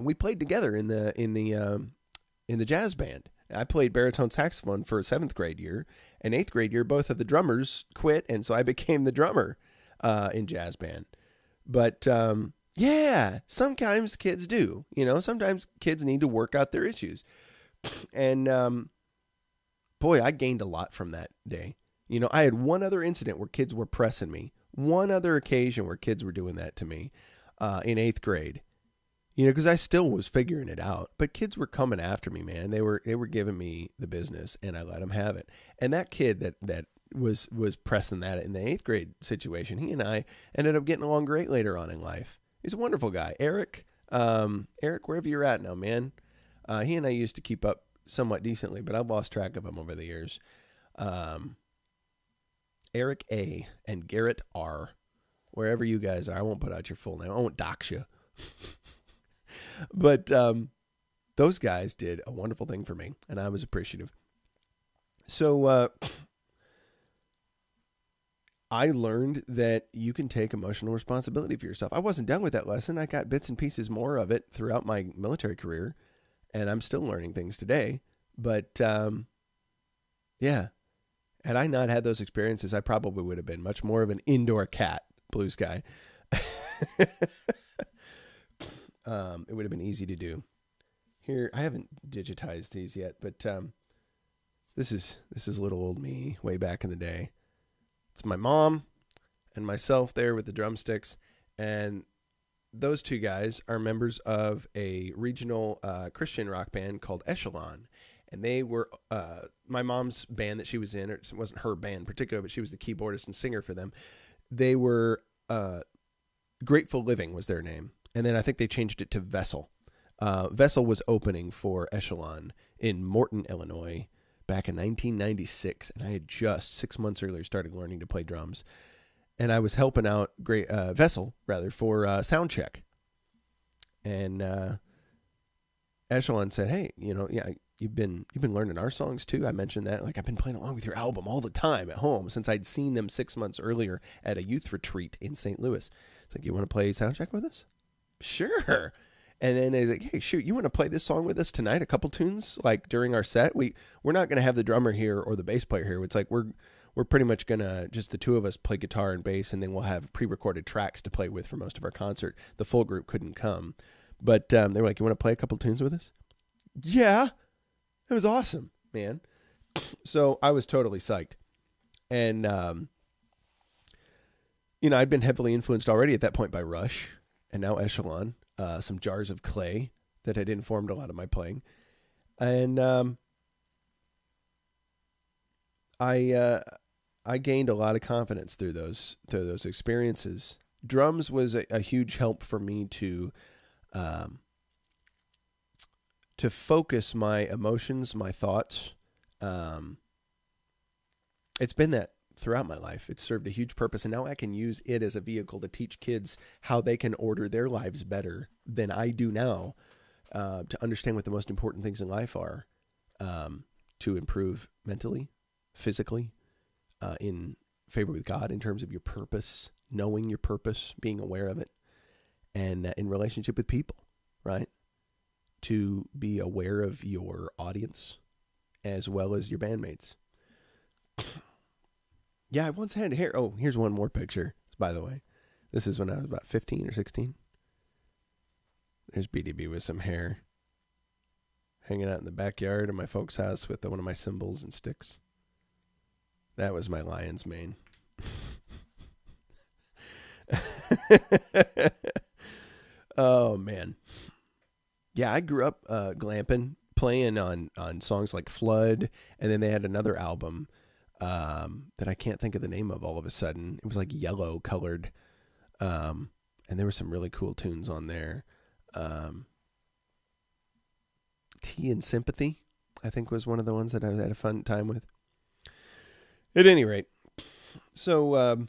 We played together in the jazz band. I played baritone saxophone for a 7th grade year and 8th grade year. Both of the drummers quit, and so I became the drummer in jazz band. But yeah, sometimes kids do. Sometimes kids need to work out their issues. And boy, I gained a lot from that day. I had one other incident where kids were pressing me. One other occasion where kids were doing that to me in 8th grade. Because I still was figuring it out. But kids were coming after me, man. They were giving me the business, and I let them have it. And that kid that was pressing that in the 8th grade situation, he and I ended up getting along great later on in life. He's a wonderful guy. Eric, wherever you're at now, man. He and I used to keep up somewhat decently, but I've lost track of him over the years. Eric A. and Garrett R. Wherever you guys are. I won't put out your full name. I won't dox you. But those guys did a wonderful thing for me, and I was appreciative. So I learned that you can take emotional responsibility for yourself. I wasn't done with that lesson. I got bits and pieces more of it throughout my military career, and I'm still learning things today. But yeah. Had I not had those experiences, I probably would have been much more of an indoor cat, blue sky. It would have been easy to do. Here, I haven't digitized these yet, but this is little old me way back in the day. It's my mom and myself there with the drumsticks, and those two guys are members of a regional Christian rock band called Echelon. And they were my mom's band that she was in. It wasn't her band in particular, but she was the keyboardist and singer for them. They were Grateful Living was their name. And then I think they changed it to Vessel. Vessel was opening for Echelon in Morton, Illinois back in 1996. And I had just 6 months earlier started learning to play drums. And I was helping out Vessel for sound check. And Echelon said, hey, You've been learning our songs too. I mentioned that. Like, I've been playing along with your album all the time at home since I'd seen them 6 months earlier at a youth retreat in St. Louis. It's like, you want to play soundcheck with us? Sure. And then they're like, hey, shoot, you want to play this song with us tonight? A couple tunes, like during our set. We're not going to have the drummer here or the bass player here. It's like we're we're pretty much gonna just the two of us play guitar and bass, and then we'll have pre-recorded tracks to play with for most of our concert. The full group couldn't come, but they were like, "You want to play a couple tunes with us?" Yeah, it was awesome, man. So I was totally psyched, and I'd been heavily influenced already at that point by Rush, and now Echelon, some Jars of Clay that had informed a lot of my playing, and I gained a lot of confidence through those experiences. Drums was a huge help for me to focus my emotions, my thoughts. It's been that throughout my life. It served a huge purpose, and now I can use it as a vehicle to teach kids how they can order their lives better than I do now, to understand what the most important things in life are, to improve mentally, physically, in favor with God in terms of your purpose, knowing your purpose, being aware of it, and in relationship with people, right? To be aware of your audience as well as your bandmates. Yeah, I once had hair. Oh, here's one more picture, by the way. This is when I was about 15 or 16. There's BDB with some hair, hanging out in the backyard of my folks' house with one of my cymbals and sticks. That was my lion's mane. Oh, man. Yeah, I grew up glamping, playing on songs like Flood, and then they had another album that I can't think of the name of all of a sudden. It was like yellow colored, and there were some really cool tunes on there. Tea and Sympathy, I think, was one of the ones that I had a fun time with. At any rate, so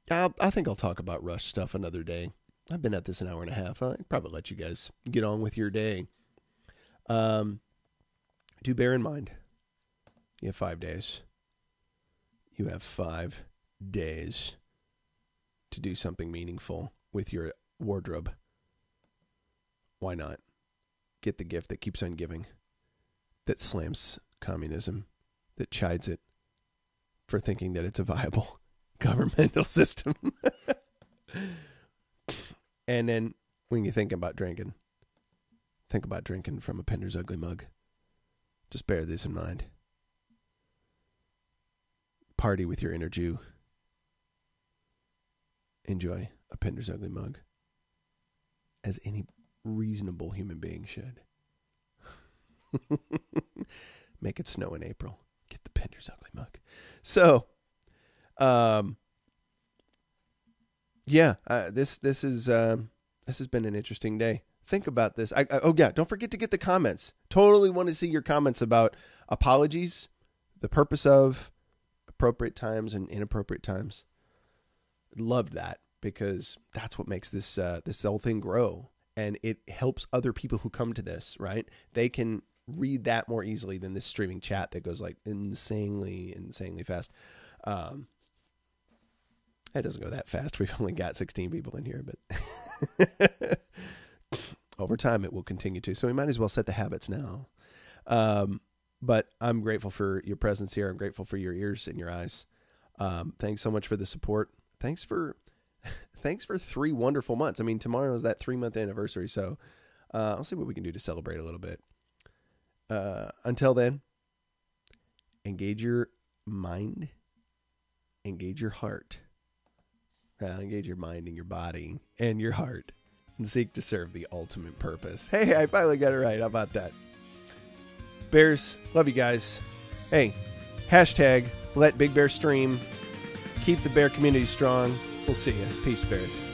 I think I'll talk about Rush stuff another day. I've been at this an hour and a half. I'll probably let you guys get on with your day. Do bear in mind, you have 5 days. You have 5 days to do something meaningful with your wardrobe. Why not? Get the gift that keeps on giving, that slams communism, that chides it for thinking that it's a viable governmental system. And then when you think about drinking from a Pender's Ugly Mug. Just bear this in mind. Party with your inner Jew. Enjoy a Pender's Ugly Mug, as any reasonable human being should. Make it snow in April. Get the Pender's Ugly Mug. So, this has been an interesting day. Think about this. Don't forget to get the comments. Totally want to see your comments about apologies, the purpose of appropriate times and inappropriate times. Loved that, because that's what makes this whole thing grow, and it helps other people who come to this, right? They can read that more easily than this streaming chat that goes like insanely fast. It doesn't go that fast. We've only got 16 people in here, but over time it will continue to. So we might as well set the habits now. But I'm grateful for your presence here. I'm grateful for your ears and your eyes. Thanks so much for the support. Thanks for 3 wonderful months. I mean, tomorrow is that 3-month anniversary, so I'll see what we can do to celebrate a little bit. Until then, engage your mind, engage your heart, engage your mind and your body and your heart, and seek to serve the ultimate purpose. Hey, I finally got it right. How about that? Bears, love you guys. Hey, hashtag let Big Bear stream. Keep the bear community strong. We'll see you. Peace, Bears.